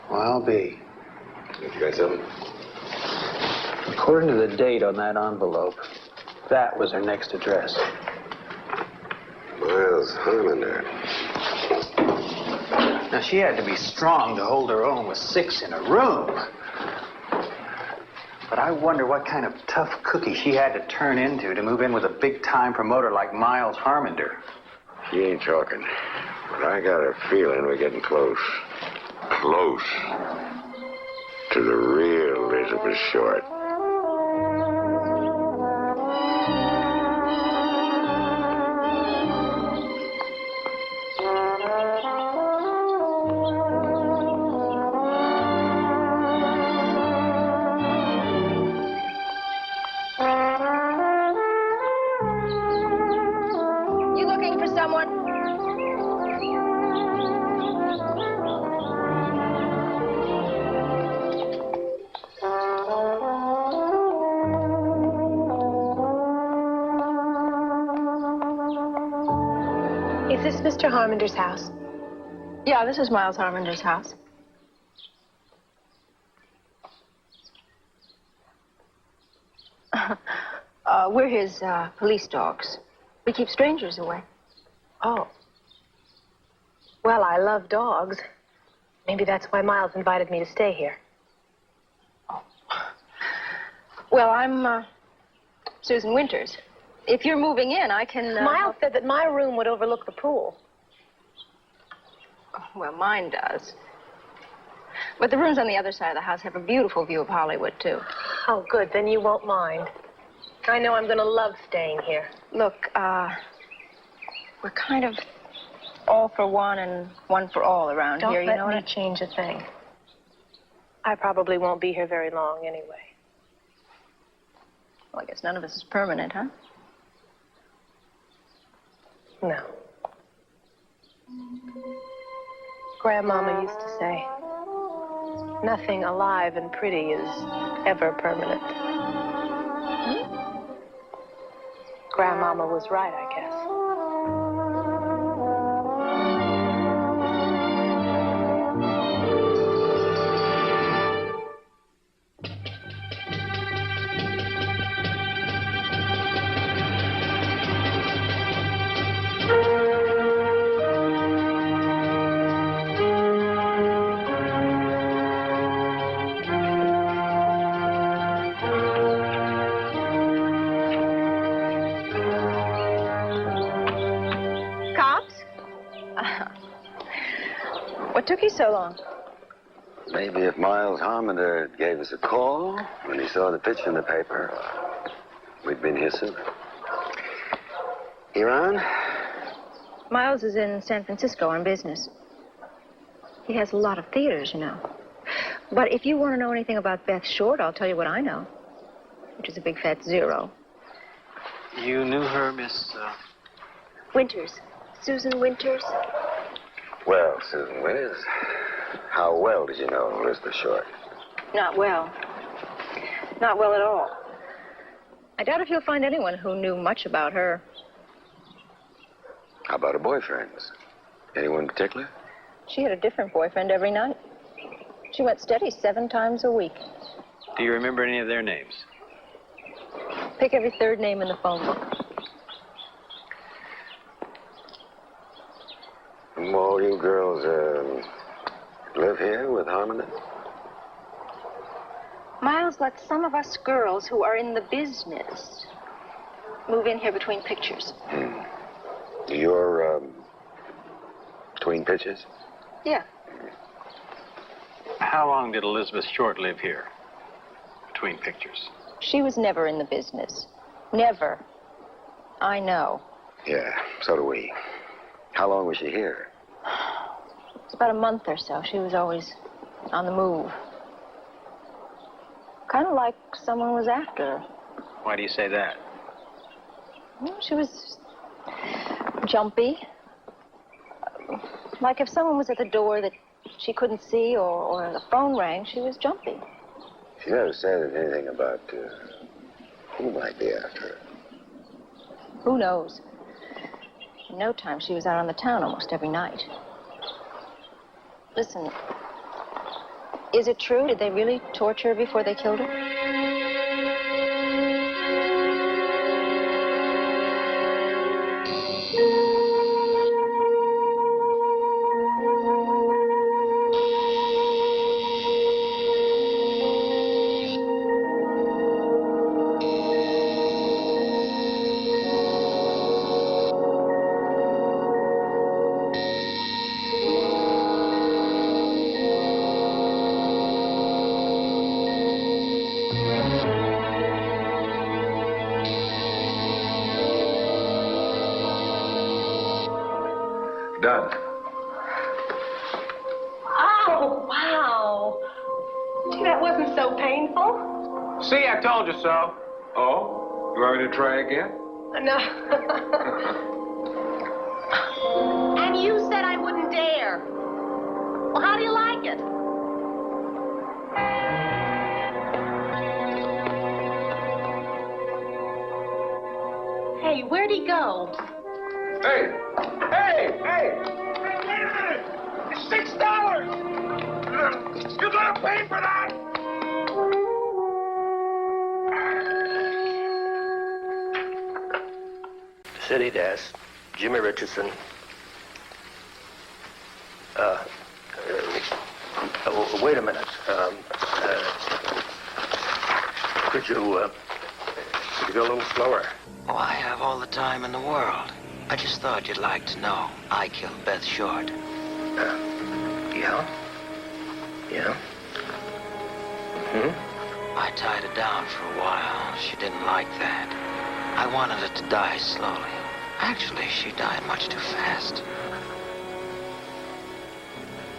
Well, I'll be. You got something? According to the date on that envelope, that was her next address. Miles Harlander. Now, she had to be strong to hold her own with 6 in a room. But I wonder what kind of tough cookie she had to turn into to move in with a big-time promoter like Miles Harlander. She ain't talking. But I got a feeling we're getting close. Close. To the real Elizabeth Short. You looking for someone? Is this Mr. Harmonder's house? Yeah, this is Miles Harmonder's house. We're his police dogs. We keep strangers away. Oh. Well, I love dogs. Maybe that's why Miles invited me to stay here. Oh. Well, I'm Susan Winters. If you're moving in, I can... Miles said that my room would overlook the pool. Well, mine does. But the rooms on the other side of the house have a beautiful view of Hollywood, too. Oh, good. Then you won't mind. I know I'm going to love staying here. Look, we're kind of all for one and one for all around here, you know what? Don't let me change a thing. I probably won't be here very long anyway. Well, I guess none of us is permanent, huh? No. Grandmama used to say, nothing alive and pretty is ever permanent. Grandmama was right, I guess. What took you so long? Maybe if Miles Harmonder gave us a call when he saw the picture in the paper, we'd been here sooner. Iran? Miles is in San Francisco on business. He has a lot of theaters, you know. But if you want to know anything about Beth Short, I'll tell you what I know, which is a big fat zero. You knew her, Miss... Winters. Susan Winters. Well, Susan Winters, how well did you know Elizabeth Short? Not well. Not well at all. I doubt if you'll find anyone who knew much about her. How about her boyfriends? Anyone in particular? She had a different boyfriend every night. She went steady 7 times a week. Do you remember any of their names? Pick every third name in the phone book. All you girls live here with Harmon? Miles lets some of us girls who are in the business move in here between pictures. You're between pitches? Yeah. How long did Elizabeth Short live here? Between pictures. She was never in the business. Never. I know. Yeah, so do we. How long was she here? It's about a month or so. She was always on the move. Kind of like someone was after her. Why do you say that? Well, she was jumpy. Like if someone was at the door that she couldn't see or the phone rang, she was jumpy. She never said anything about who might be after her. Who knows? In no time, she was out on the town almost every night. Listen, is it true? Did they really torture her before they killed her? Done. Oh, wow. Gee, that wasn't so painful. See, I told you so. Oh? You want me to try again? No. And you said I wouldn't dare. Well, how do you like it? Hey, where'd he go? Hey! Hey! Hey! Wait a minute! It's $6! You're gonna pay for that? City desk, Jimmy Richardson. Wait a minute. Could you go a little slower? Oh, I have all the time in the world. I just thought you'd like to know. I killed Beth Short. Yeah? Yeah? I tied her down for a while. She didn't like that. I wanted her to die slowly. Actually, she died much too fast.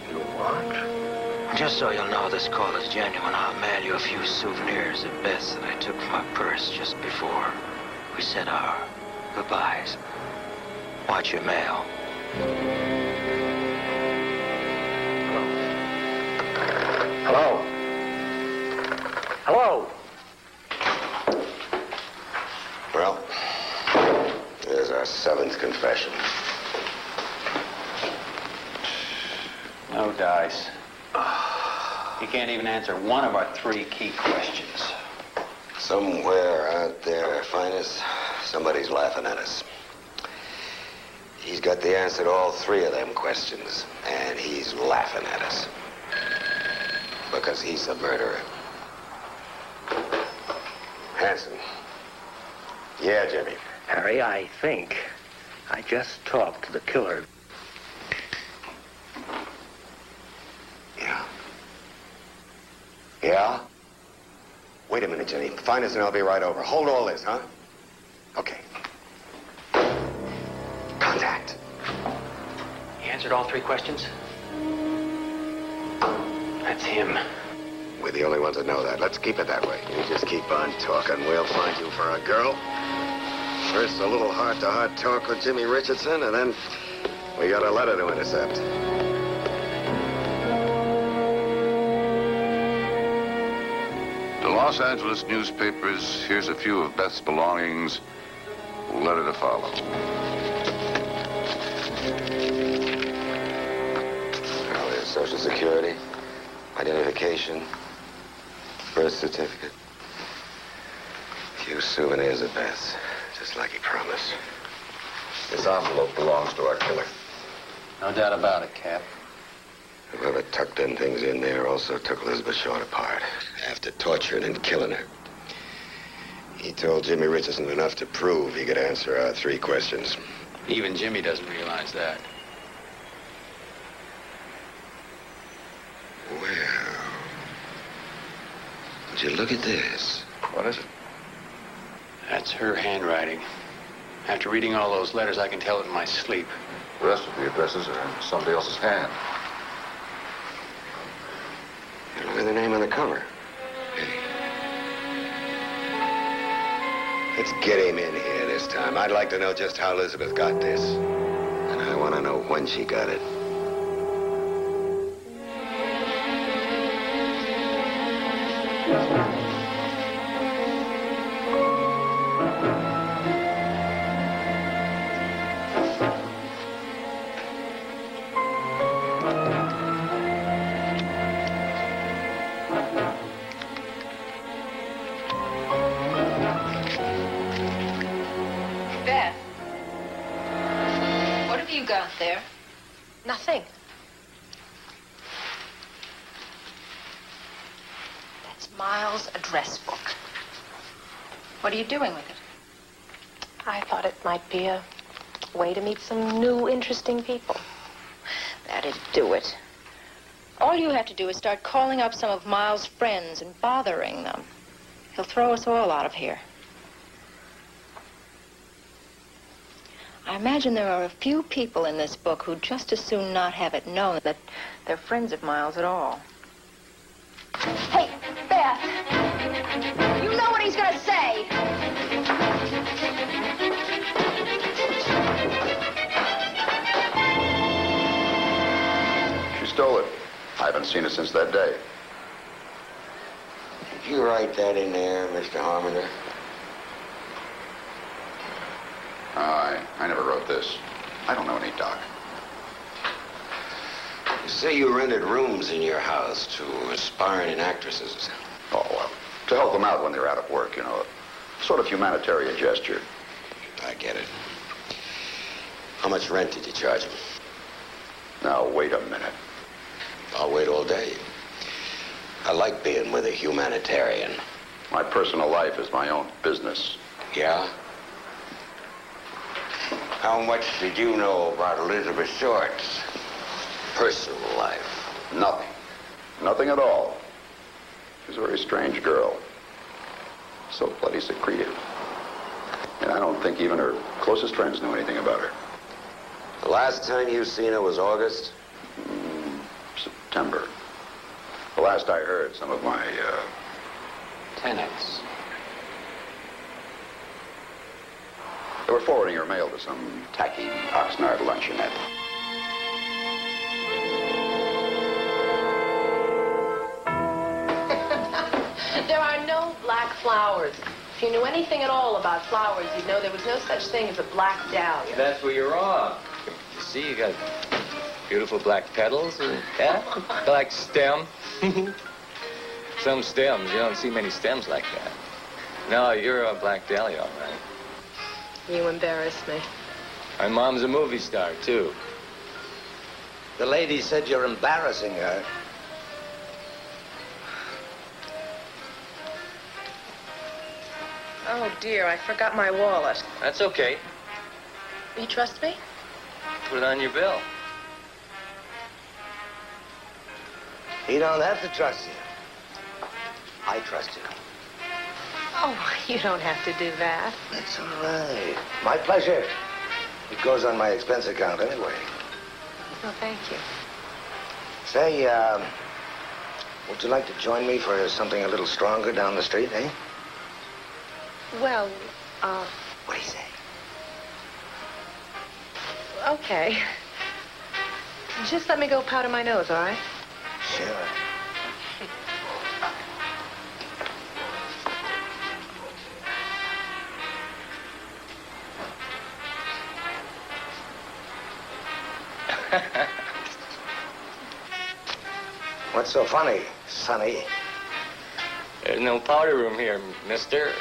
You what? Just so you'll know this call is genuine, I'll mail you a few souvenirs of Beth's that I took from my purse just before we said our goodbyes. Watch your mail. Hello? Hello? Well, there's our 7th confession. No dice. You can't even answer one of our 3 key questions. Somewhere out there, Finest, somebody's laughing at us. He's got the answer to all 3 of them questions, and he's laughing at us. Because he's the murderer. Hanson. Yeah, Jimmy. Harry, I think I just talked to the killer. Yeah? Wait a minute, Jenny. Find us and I'll be right over. Hold all this, huh? Okay. Contact. He answered all 3 questions? That's him. We're the only ones that know that. Let's keep it that way. You just keep on talking. We'll find you for a girl. First, a little heart-to-heart talk with Jimmy Richardson, and then we got a letter to intercept. To Los Angeles newspapers, here's a few of Beth's belongings. Letter to follow. Well, there's Social Security, identification, birth certificate. Few souvenirs of Beth's, just like he promised. This envelope belongs to our killer. No doubt about it, Cap. Whoever tucked them things in there also took Elizabeth Short apart after torturing and killing her. He told Jimmy Richardson enough to prove he could answer our 3 questions. Even Jimmy doesn't realize that. Well, would you look at this? What is it? That's her handwriting. After reading all those letters, I can tell it in my sleep. The rest of the addresses are in somebody else's hand. Look at the name on the cover. Hey. Let's get him in here this time. I'd like to know just how Elizabeth got this. And I want to know when she got it. Beth, what have you got there? Nothing. That's Miles' address book. What are you doing with it? I thought it might be a way to meet some new, interesting people. That'd do it. All you have to do is start calling up some of Miles' friends and bothering them. He'll throw us all out of here. I imagine there are a few people in this book who'd just as soon not have it known that they're friends of Miles at all. Hey, Beth! You know what he's gonna say! She stole it. I haven't seen it since that day. Did you write that in there, Mr. Harmonder? I never wrote this. I don't know any Doc. You say you rented rooms in your house to aspiring actresses. Oh, well, to help them out when they're out of work, you know. A sort of humanitarian gesture. I get it. How much rent did you charge them? Now, wait a minute. I'll wait all day. I like being with a humanitarian. My personal life is my own business. Yeah? How much did you know about Elizabeth Short's personal life? Nothing. Nothing at all. She's a very strange girl. So bloody secretive. And I don't think even her closest friends knew anything about her. The last time you seen her was August? September. The last I heard, some of my, Tenants. They were forwarding her mail to some tacky Oxnard luncheonette. There are no black flowers. If you knew anything at all about flowers, you'd know there was no such thing as a black dahlia. That's where you're wrong. You see, you got beautiful black petals, and, yeah, black stem. Some stems, you don't see many stems like that. No, you're a black dahlia, all right. You embarrass me. My mom's a movie star, too. The lady said you're embarrassing her. Oh, dear, I forgot my wallet. That's okay. You trust me? Put it on your bill. He don't have to trust you. I trust you. Oh, you don't have to do that. It's all right. My pleasure. It goes on my expense account anyway. Oh, thank you. Say, would you like to join me for something a little stronger down the street, eh? Well, What do you say? okay. Just let me go powder my nose, all right? Sure. What's so funny, Sonny? There's no powder room here, mister.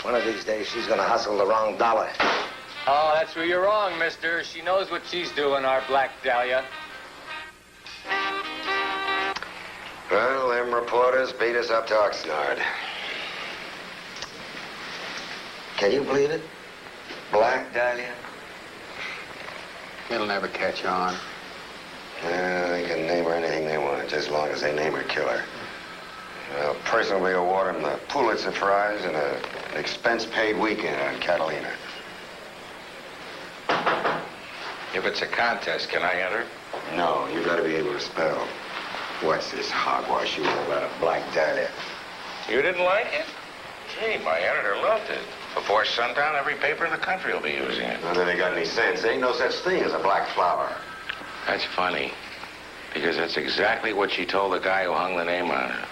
One of these days, she's gonna hustle the wrong dollar. Oh, that's where you're wrong, mister. She knows what she's doing, our Black Dahlia. Well, them reporters beat us up to Oxnard. Can you believe it? Black Dahlia? It'll never catch on. Yeah, they can name her anything they want, just as long as they name her killer. I'll personally award them the Pulitzer Prize and an expense-paid weekend on Catalina. If it's a contest, can I enter? No, you gotta be able to spell. What's this hogwash you know about a Black Dahlia? You didn't like it? Gee, my editor loved it. Before sundown, every paper in the country will be using it. None of they got any sense. There ain't no such thing as a black flower. That's funny, because that's exactly what she told the guy who hung the name on it.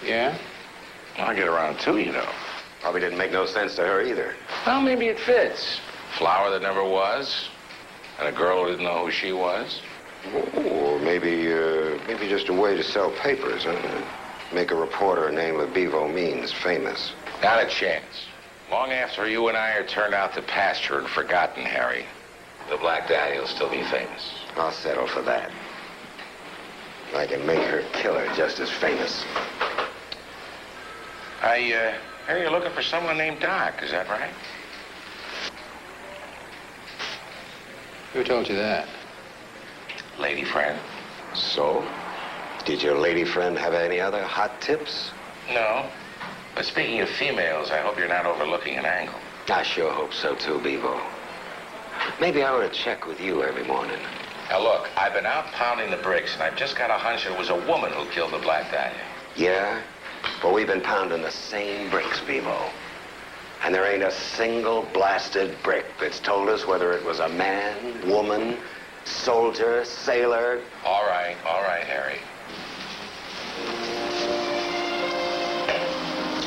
Yeah? I'll get around too, you know. Probably didn't make no sense to her either. Well, maybe it fits. Flower that never was, and a girl who didn't know who she was. Or maybe just a way to sell papers, huh? Make a reporter named Bevo Means famous. Not a chance. Long after you and I are turned out to pasture and forgotten, Harry, the Black Dahlia will still be famous. I'll settle for that. I can make her killer just as famous. I hear you're looking for someone named Doc, is that right? Who told you that? Lady friend. So? Did your lady friend have any other hot tips? No. But speaking of females, I hope you're not overlooking an angle. I sure hope so too, Bevo. Maybe I ought to check with you every morning. Now look, I've been out pounding the bricks, and I've just got a hunch it was a woman who killed the Black Dahlia. Yeah? Well, we've been pounding the same bricks, Bevo. And there ain't a single blasted brick that's told us whether it was a man, woman, soldier, sailor. All right, Harry.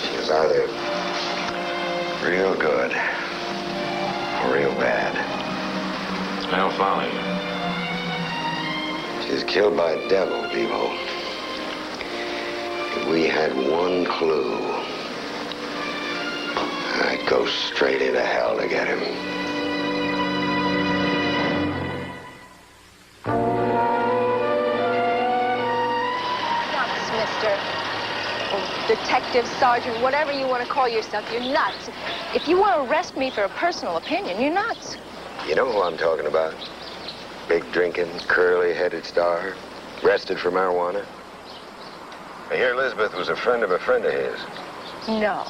She was either real good or real bad. I don't follow you. She's killed by a devil, Bevo. If we had one clue, I'd go straight into hell to get him. Nuts, mister. Or detective, sergeant, whatever you want to call yourself, you're nuts. If you want to arrest me for a personal opinion, you're nuts. You know who I'm talking about? Big drinking, curly-headed star, arrested for marijuana. I hear Elizabeth was a friend of his. No.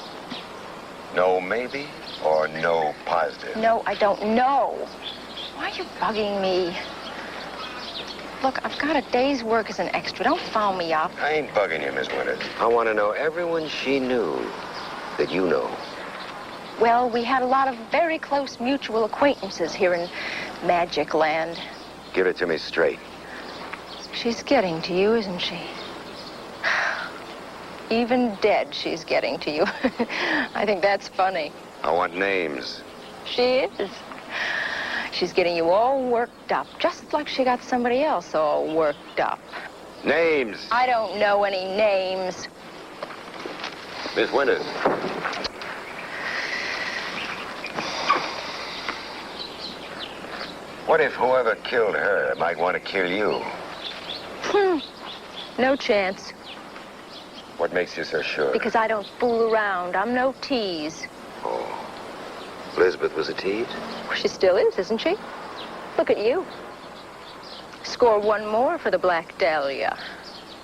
No maybe or no positive? No, I don't know. Why are you bugging me? Look, I've got a day's work as an extra. Don't foul me up. I ain't bugging you, Miss Winters. I want to know everyone she knew that you know. Well, we had a lot of very close mutual acquaintances here in Magic Land. Give it to me straight. She's getting to you, isn't she? Even dead, she's getting to you. I think that's funny. I want names. She is. She's getting you all worked up, just like she got somebody else all worked up. Names. I don't know any names. Miss Winters. What if whoever killed her might want to kill you? No chance. What makes you so sure? Because I don't fool around. I'm no tease. Oh. Elizabeth was a tease? She still is, isn't she? Look at you. Score one more for the Black Dahlia.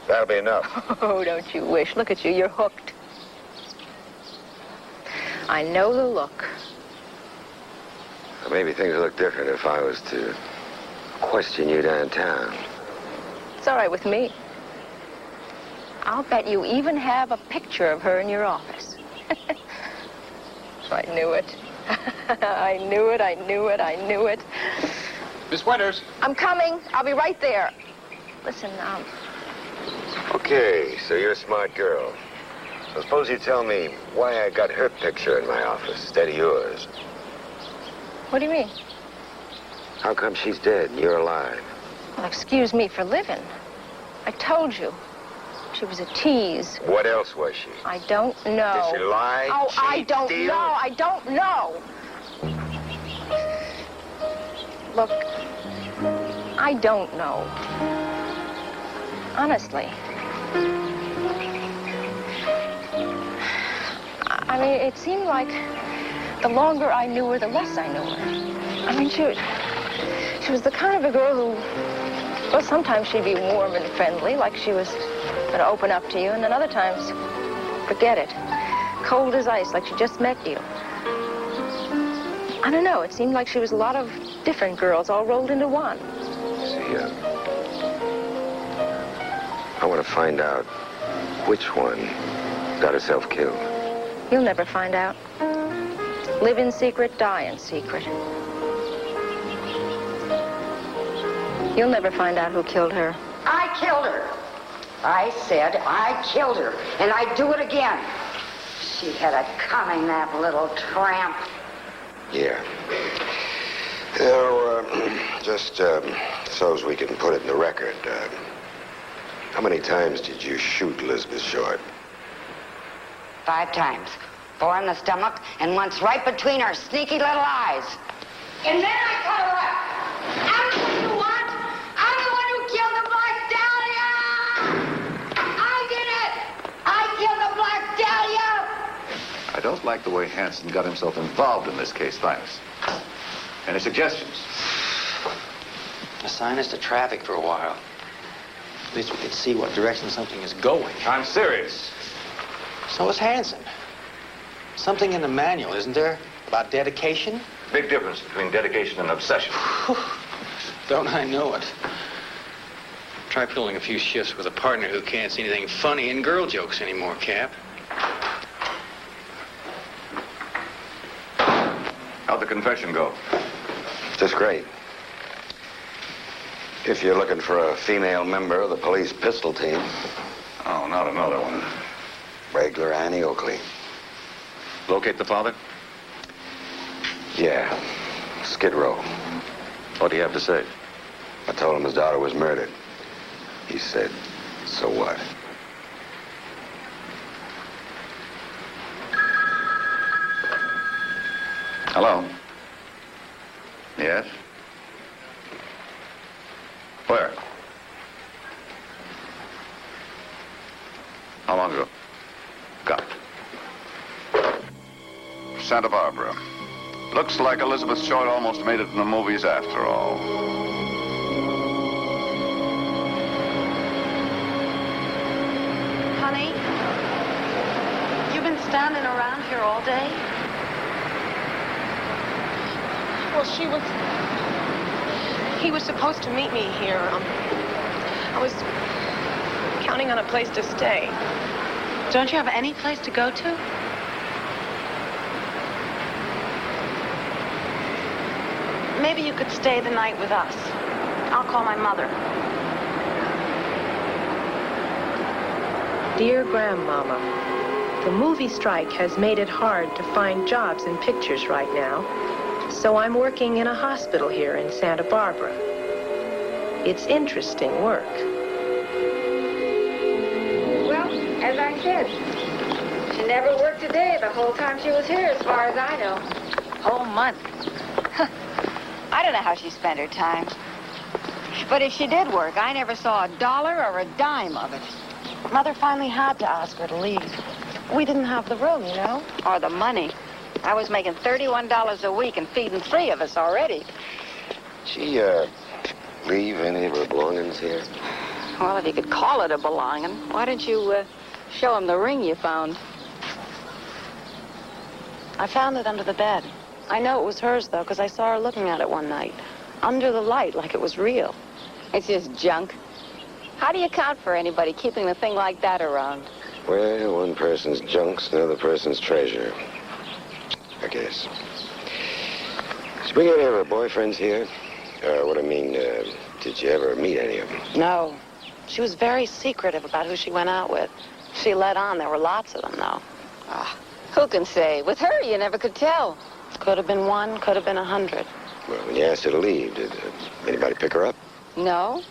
That'll be enough. Oh, don't you wish. Look at you. You're hooked. I know the look. Well, maybe things would look different if I was to question you downtown. It's all right with me. I'll bet you even have a picture of her in your office. I knew it. I knew it, I knew it, I knew it. Miss Winters. I'm coming. I'll be right there. Listen, Okay, so you're a smart girl. So suppose you tell me why I got her picture in my office instead of yours. what do you mean? How come she's dead and you're alive? Well, excuse me for living. I told you. She was a tease. What else was she? I don't know. Did she lie, Oh, cheat, I don't steal? know. I don't know. Look, I don't know. Honestly. I mean, it seemed like the longer I knew her, the less I knew her. I mean, she was the kind of a girl who, well, sometimes she'd be warm and friendly, like she was going to open up to you, and then other times, forget it. Cold as ice, like she just met you. I don't know, it seemed like she was a lot of different girls all rolled into one. See, I want to find out which one got herself killed. You'll never find out. Live in secret, die in secret. You'll never find out who killed her. I killed her. I said I killed her, and I'd do it again. She had it coming, that little tramp. Yeah. You know, just so as we can put it in the record, how many times did you shoot Elizabeth Short? 5 times. 4 in the stomach, and once right between her sneaky little eyes. And then I cut her up. I'm the one you want. I'm the one who killed the Black Dahlia. I did it. I killed the Black Dahlia. I don't like the way Hanson got himself involved in this case, Thymus. Any suggestions? Assign us to traffic for a while. At least we could see what direction something is going. I'm serious. So is Hanson. Something in the manual, isn't there? About dedication? Big difference between dedication and obsession. Don't I know it? Try pulling a few shifts with a partner who can't see anything funny in girl jokes anymore, Cap. How'd the confession go? Just great. If you're looking for a female member of the police pistol team. Oh, not another one. Regular Annie Oakley. Locate the father? Yeah. Skid Row. What do you have to say? I told him his daughter was murdered. He said, so what? Hello? Yes? Where? How long ago? Got it. Santa Barbara. Looks like Elizabeth Short almost made it in the movies after all. Honey, you've been standing around here all day? Well, he was supposed to meet me here. I was counting on a place to stay. Don't you have any place to go to? Maybe you could stay the night with us. I'll call my mother. Dear Grandmama, the movie strike has made it hard to find jobs in pictures right now, so I'm working in a hospital here in Santa Barbara. It's interesting work. Well, as I said, she never worked a day the whole time she was here, as far as I know. Whole month. I don't know how she spent her time. But if she did work, I never saw a dollar or a dime of it. Mother finally had to ask her to leave. We didn't have the room, you know? Or the money. I was making $31 a week and feeding 3 of us already. She leave any of her belongings here? Well, if you could call it a belonging, why didn't you show him the ring you found? I found it under the bed. I know it was hers, though, because I saw her looking at it one night. Under the light, like it was real. It's just junk. How do you account for anybody keeping a thing like that around? Well, one person's junk's another person's treasure, I guess. Did you bring any of her boyfriends here? Did you ever meet any of them? No. She was very secretive about who she went out with. She let on there were lots of them, though. Who can say? With her, you never could tell. Could have been 1, could have been 100. Well, when you asked her to leave, did anybody pick her up? No.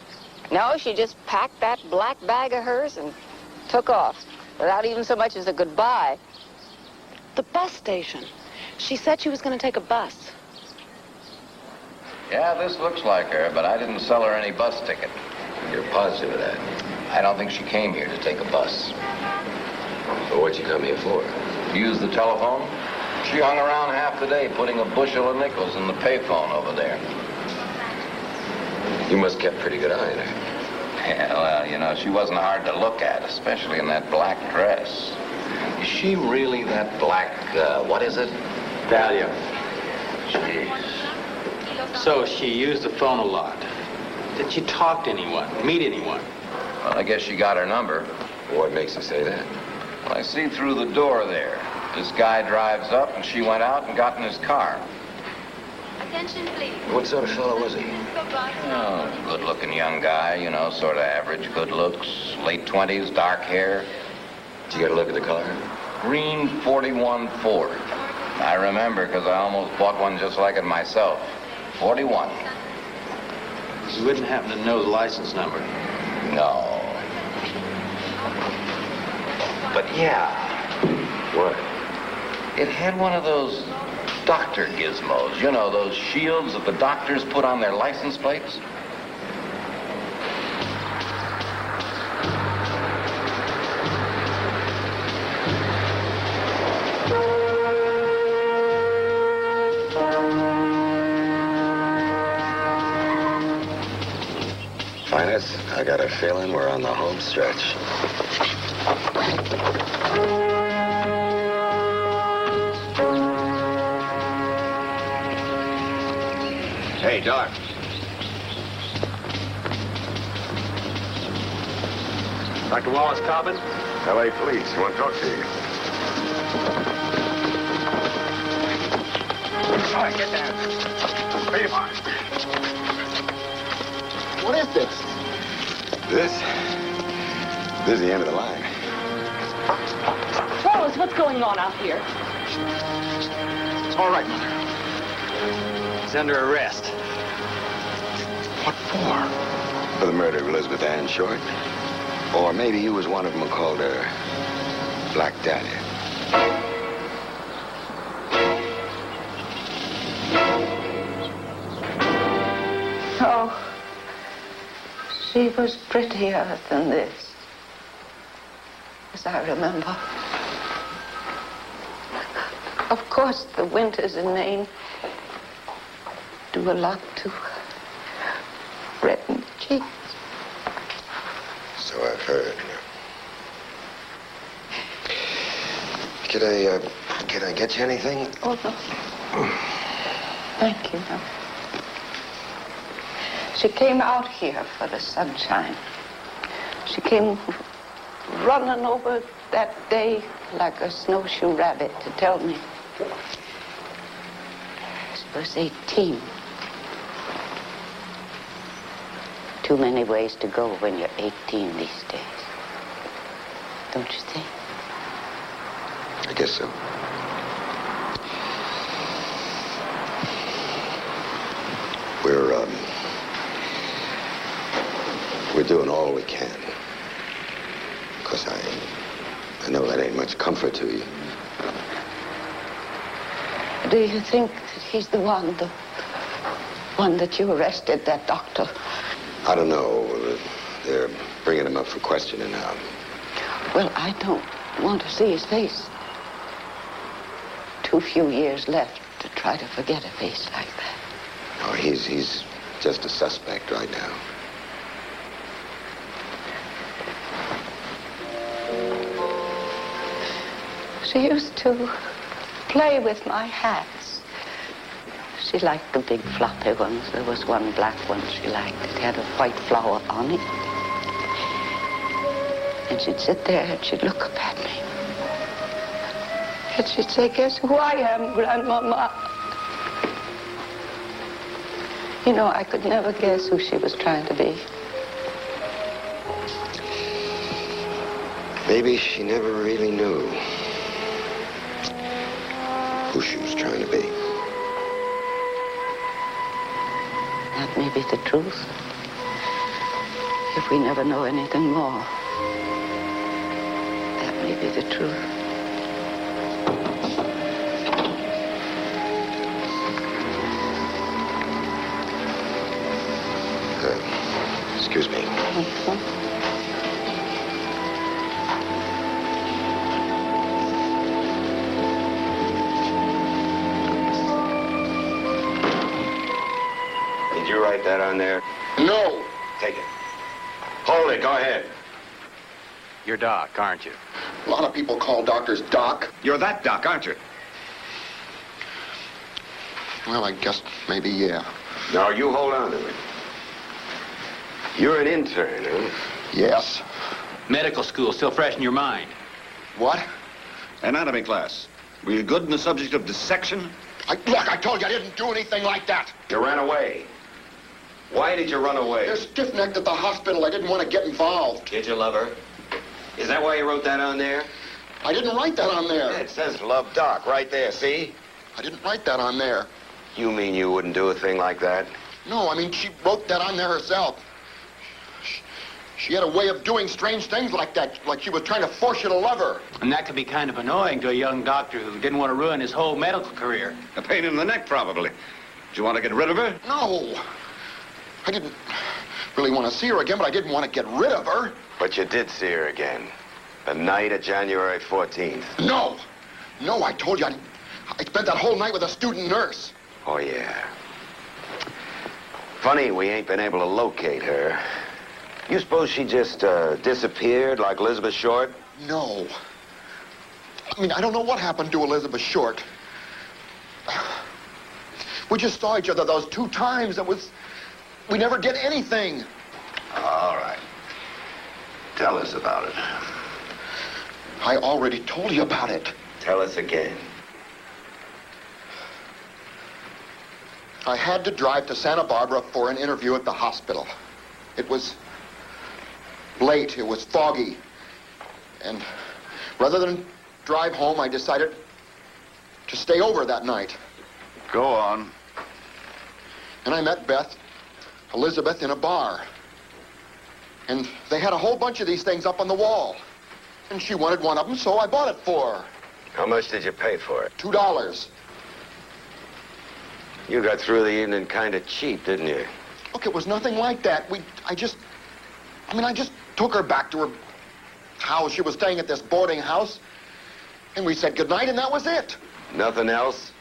No, she just packed that black bag of hers and took off without even so much as a goodbye. The bus station. She said she was going to take a bus. Yeah, this looks like her, but I didn't sell her any bus ticket. You're positive of that? I don't think she came here to take a bus. Well, what'd you come here for? Use the telephone? She hung around half the day putting a bushel of nickels in the payphone over there. You must have kept a pretty good eye on her. Yeah, well, you know, she wasn't hard to look at, especially in that black dress. Is she really that black, what is it? Dahlia. Jeez. So she used the phone a lot. Did she talk to anyone, meet anyone? Well, I guess she got her number. What makes you say that? Well, I see through the door there. This guy drives up, and she went out and got in his car. Attention, please. What sort of fellow was he? Oh, good-looking young guy, you know, sort of average good looks, late 20s, dark hair. Did you get a look at the car? Green 41 Ford. I remember because I almost bought one just like it myself. 41. You wouldn't happen to know the license number? No. But yeah. What? It had one of those doctor gizmos. You know, those shields that the doctors put on their license plates? Finest, I got a feeling we're on the home stretch. Hey, Doc. Dr. Wallace Cobbin? L.A. Police. You want to talk to you? All right, get down. Where you are? What is this? This is the end of the line. Wallace, what's going on out here? It's all right, Mother. He's under arrest. What for? For the murder of Elizabeth Ann Short. Or maybe he was one of them who called her Black Dahlia. Oh, she was prettier than this, as I remember. Of course, the winters in Maine do a lot to redden the cheeks. So I've heard. Could I get you anything? Oh, no. Thank you, no. She came out here for the sunshine. She came running over that day like a snowshoe rabbit to tell me. She was 18. Too many ways to go when you're 18 these days. Don't you think? I guess so. We're doing all we can. Because I know that ain't much comfort to you. Do you think that he's the one that you arrested, that doctor? I don't know. They're bringing him up for questioning now. Well, I don't want to see his face. Too few years left to try to forget a face like that. Oh, he's just a suspect right now. She used to play with my hats. She liked the big floppy ones. There was one black one she liked. It had a white flower on it. And she'd sit there and she'd look up at me. And she'd say, "Guess who I am, Grandmama?" You know, I could never guess who she was trying to be. Maybe she never really knew who she was trying to be. That may be the truth. If we never know anything more, that may be the truth. Excuse me. Did you write that on there? No. Take it. Hold it. Go ahead. You're Doc, aren't you? A lot of people call doctors Doc. You're that Doc, aren't you? Well, I guess maybe, yeah. No, you hold on to it. You're an intern, huh? Yes. Medical school still fresh in your mind. What? Anatomy class. Were you good in the subject of dissection? Look, I told you I didn't do anything like that. You ran away. Why did you run away? They're stiff-necked at the hospital. I didn't want to get involved. Did you love her? Is that why you wrote that on there? I didn't write that on there. Yeah, it says Love Doc right there, see? I didn't write that on there. You mean you wouldn't do a thing like that? No, I mean, she wrote that on there herself. She had a way of doing strange things like that, like she was trying to force you to love her. And that could be kind of annoying to a young doctor who didn't want to ruin his whole medical career. A pain in the neck, probably. Did you want to get rid of her? No. I didn't really want to see her again, but I didn't want to get rid of her. But you did see her again. The night of January 14th. No. No, I told you. I spent that whole night with a student nurse. Oh, yeah. Funny we ain't been able to locate her. You suppose she just disappeared like Elizabeth Short? No. I mean, I don't know what happened to Elizabeth Short. We just saw each other those 2 times. We never did anything. All right. Tell us about it. I already told you about it. Tell us again. I had to drive to Santa Barbara for an interview at the hospital. It was late. It was foggy. And rather than drive home, I decided to stay over that night. Go on. And I met Elizabeth, in a bar. And they had a whole bunch of these things up on the wall. And she wanted one of them, so I bought it for her. How much did you pay for it? $2. You got through the evening kind of cheap, didn't you? Look, it was nothing like that. I just took her back to her house. She was staying at this boarding house. And we said goodnight, and that was it. Nothing else?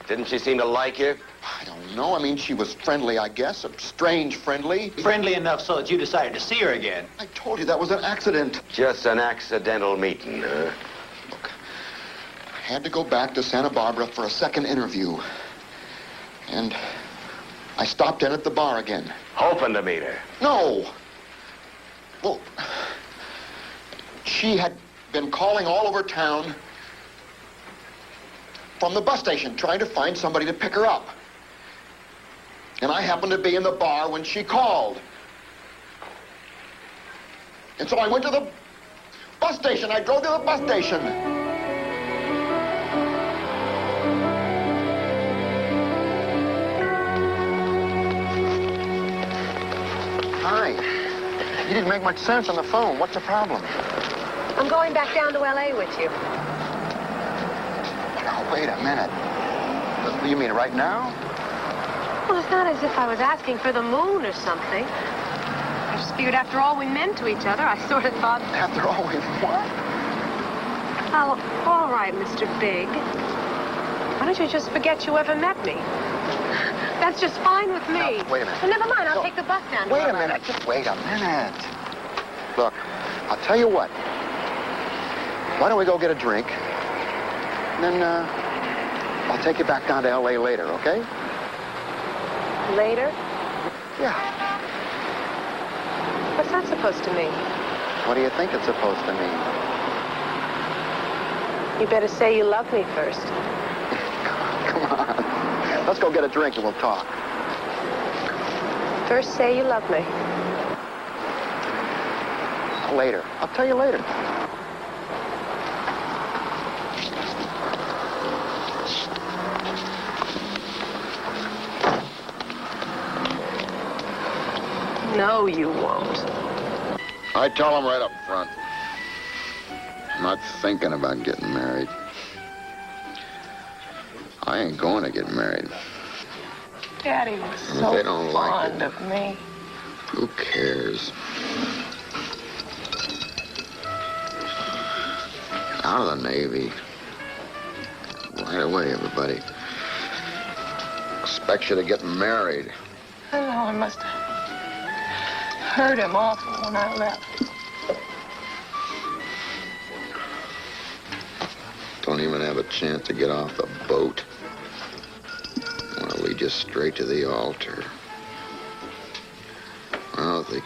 Didn't she seem to like you? I don't know. I mean, she was friendly, I guess. A strange friendly. Friendly enough so that you decided to see her again. I told you that was an accident. Just an accidental meeting, huh? Look, I had to go back to Santa Barbara for a second interview. And I stopped in at the bar again. Hoping to meet her? No. Well, she had been calling all over town from the bus station, trying to find somebody to pick her up. And I happened to be in the bar when she called. And so I went to the bus station. I drove to the bus station. Hi. You didn't make much sense on the phone. What's the problem? I'm going back down to L.A. with you. Now, wait a minute. You mean right now? Well, it's not as if I was asking for the moon or something. I just figured after all we meant to each other, I sort of thought... After all we what? Oh, all right, Mr. Big. Why don't you just forget you ever met me? That's just fine with me. No, wait a minute. Well, never mind. I'll take the bus down. Wait a minute. Just wait a minute. Look, I'll tell you what. Why don't we go get a drink? And then, I'll take you back down to L.A. later, okay? Later? Yeah. What's that supposed to mean? What do you think it's supposed to mean? You better say you love me first. Come on. Let's go get a drink and we'll talk. First say you love me. Later. I'll tell you later. No, you won't. I tell them right up front. I'm not thinking about getting married. I ain't going to get married. Daddy was If so they don't like fond it. of me. Who cares? Out of the Navy. Right away, everybody. Expects you to get married. I know I must have hurt him awful when I left. Don't even have a chance to get off the boat. I want to lead you straight to the altar. Well, they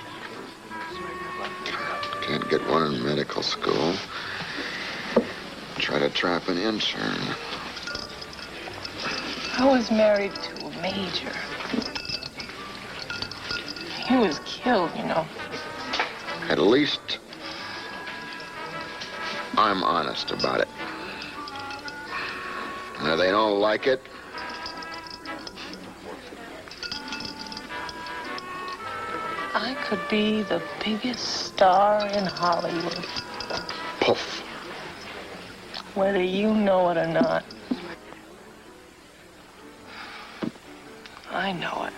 can't get one in medical school. Try to trap an intern. I was married to a major. He was killed, you know. At least I'm honest about it. And if they don't like it, I could be the biggest star in Hollywood. poof. Whether you know it or not. I know it.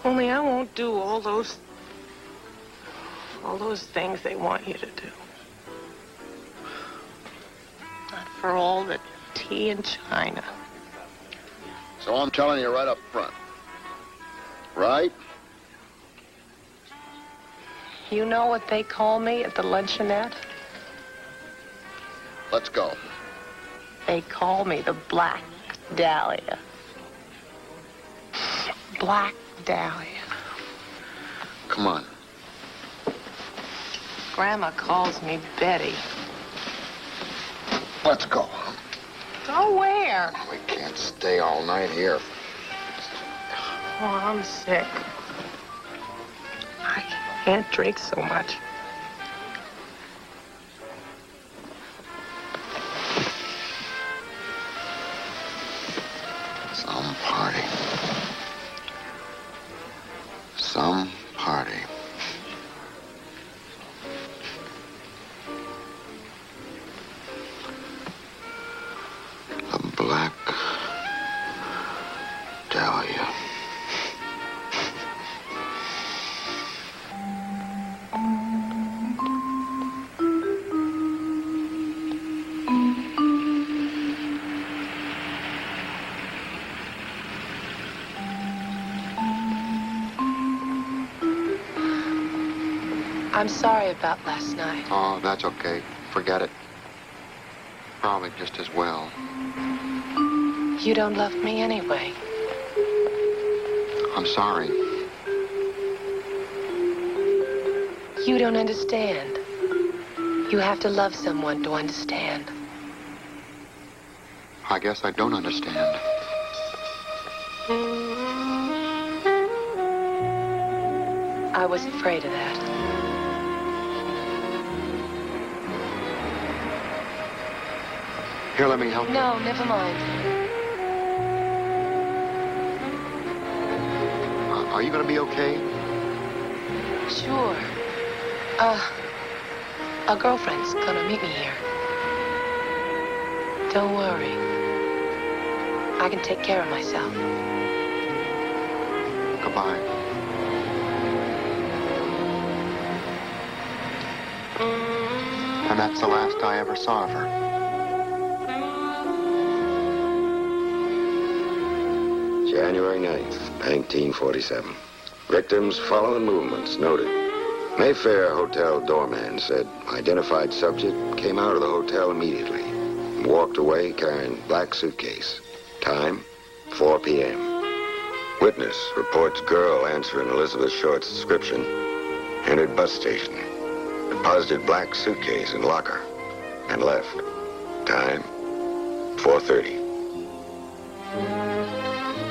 Only I won't do all those things they want you to do. Not for all the tea in China. So I'm telling you right up front. Right? You know what they call me at the luncheonette? Let's go. They call me the Black Dahlia. Black Dahlia. Come on. Grandma calls me Betty. Let's go. Go where? We can't stay all night here. Oh, I'm sick. I can't drink so much. Some party. Some party. The Black Dahlia. I'm sorry about last night. Oh, that's okay. Forget it. Probably just as well. You don't love me anyway. I'm sorry. You don't understand. You have to love someone to understand. I guess I don't understand. I was afraid of that. Here, let me help you. No, never mind. Are you going to be okay? Sure. A girlfriend's gonna meet me here. Don't worry. I can take care of myself. Goodbye. And that's the last I ever saw of her. January 9th, 1947. Victims' following movements noted. Mayfair Hotel doorman said identified subject came out of the hotel immediately and walked away carrying black suitcase. Time, 4 p.m. Witness reports girl answering Elizabeth Short's description entered bus station, deposited black suitcase in locker, and left. Time, 4:30.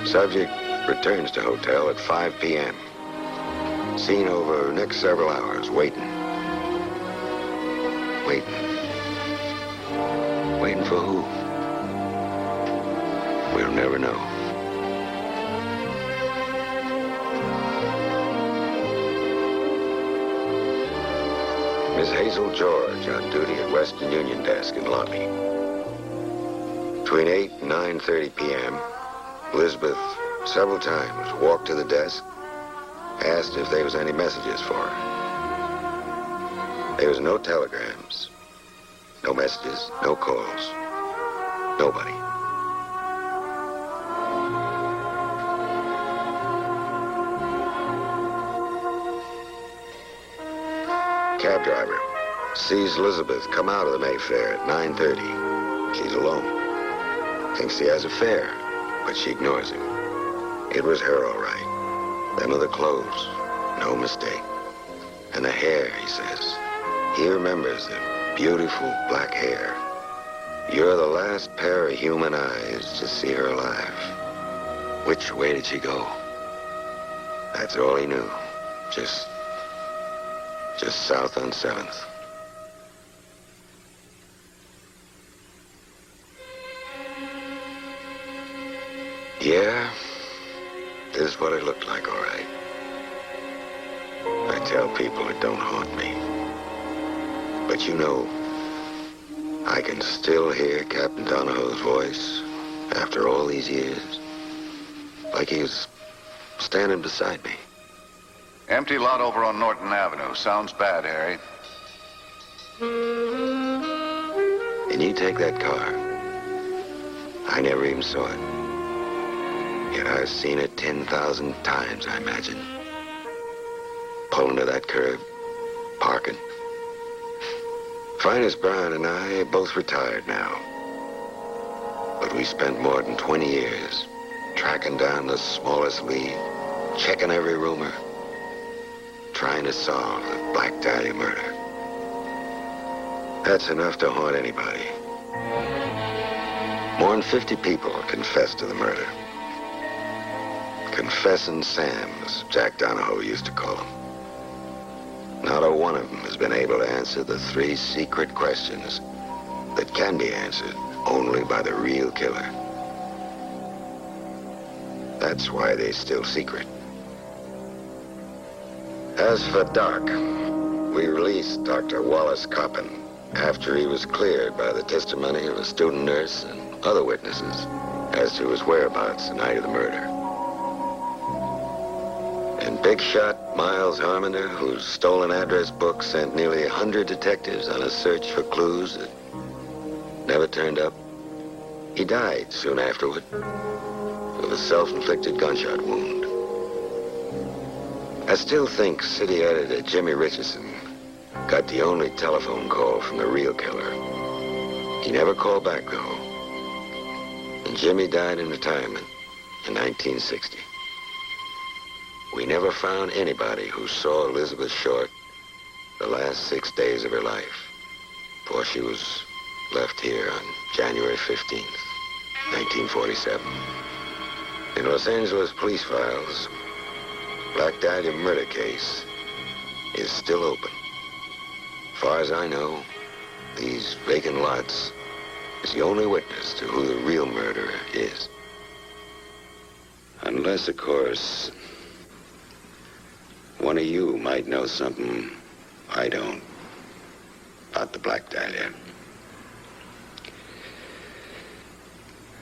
Subject returns to hotel at 5 p.m. Seen over next several hours, waiting. Waiting. Waiting for who? We'll never know. Miss Hazel George on duty at Western Union desk in lobby. Between 8 and 9:30 p.m., Elizabeth several times walked to the desk, asked if there was any messages for her. There was no telegrams, no messages, no calls, nobody. Cab driver sees Elizabeth come out of the Mayfair at 9:30. She's alone. Thinks he has a fare, but she ignores him. It was her, all right. Them are the clothes, no mistake. And the hair, he says. He remembers the beautiful black hair. You're the last pair of human eyes to see her alive. Which way did she go? That's all he knew. Just south on 7th. Yeah, this is what it looked like, all right. I tell people it don't haunt me. But you know, I can still hear Captain Donahoe's voice after all these years. Like he was standing beside me. Empty lot over on Norton Avenue. Sounds bad, Harry. And you take that car. I never even saw it. Yet I've seen it 10,000 times, I imagine. Pulling to that curb, parking. Finest Brown and I are both retired now. But we spent more than 20 years tracking down the smallest lead, checking every rumor, trying to solve the Black Dahlia murder. That's enough to haunt anybody. More than 50 people confessed to the murder. Confessing Sams, Jack Donahoe used to call them. Not a one of them has been able to answer the 3 secret questions that can be answered only by the real killer. That's why they're still secret. As for Doc, we released Dr. Wallace Coppin after he was cleared by the testimony of a student nurse and other witnesses as to his whereabouts the night of the murder. And big shot Miles Harmonder, whose stolen address book sent nearly 100 detectives on a search for clues that never turned up, he died soon afterward of a self-inflicted gunshot wound. I still think city editor Jimmy Richardson got the only telephone call from the real killer. He never called back, though. And Jimmy died in retirement in 1960. We never found anybody who saw Elizabeth Short the last 6 days of her life before she was left here on January 15th, 1947. In Los Angeles police files, Black Dahlia murder case is still open. As far as I know, these vacant lots is the only witness to who the real murderer is. Unless, of course, one of you might know something I don't about the Black Dahlia.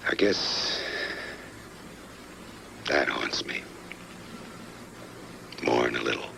I guess that haunts me more than a little.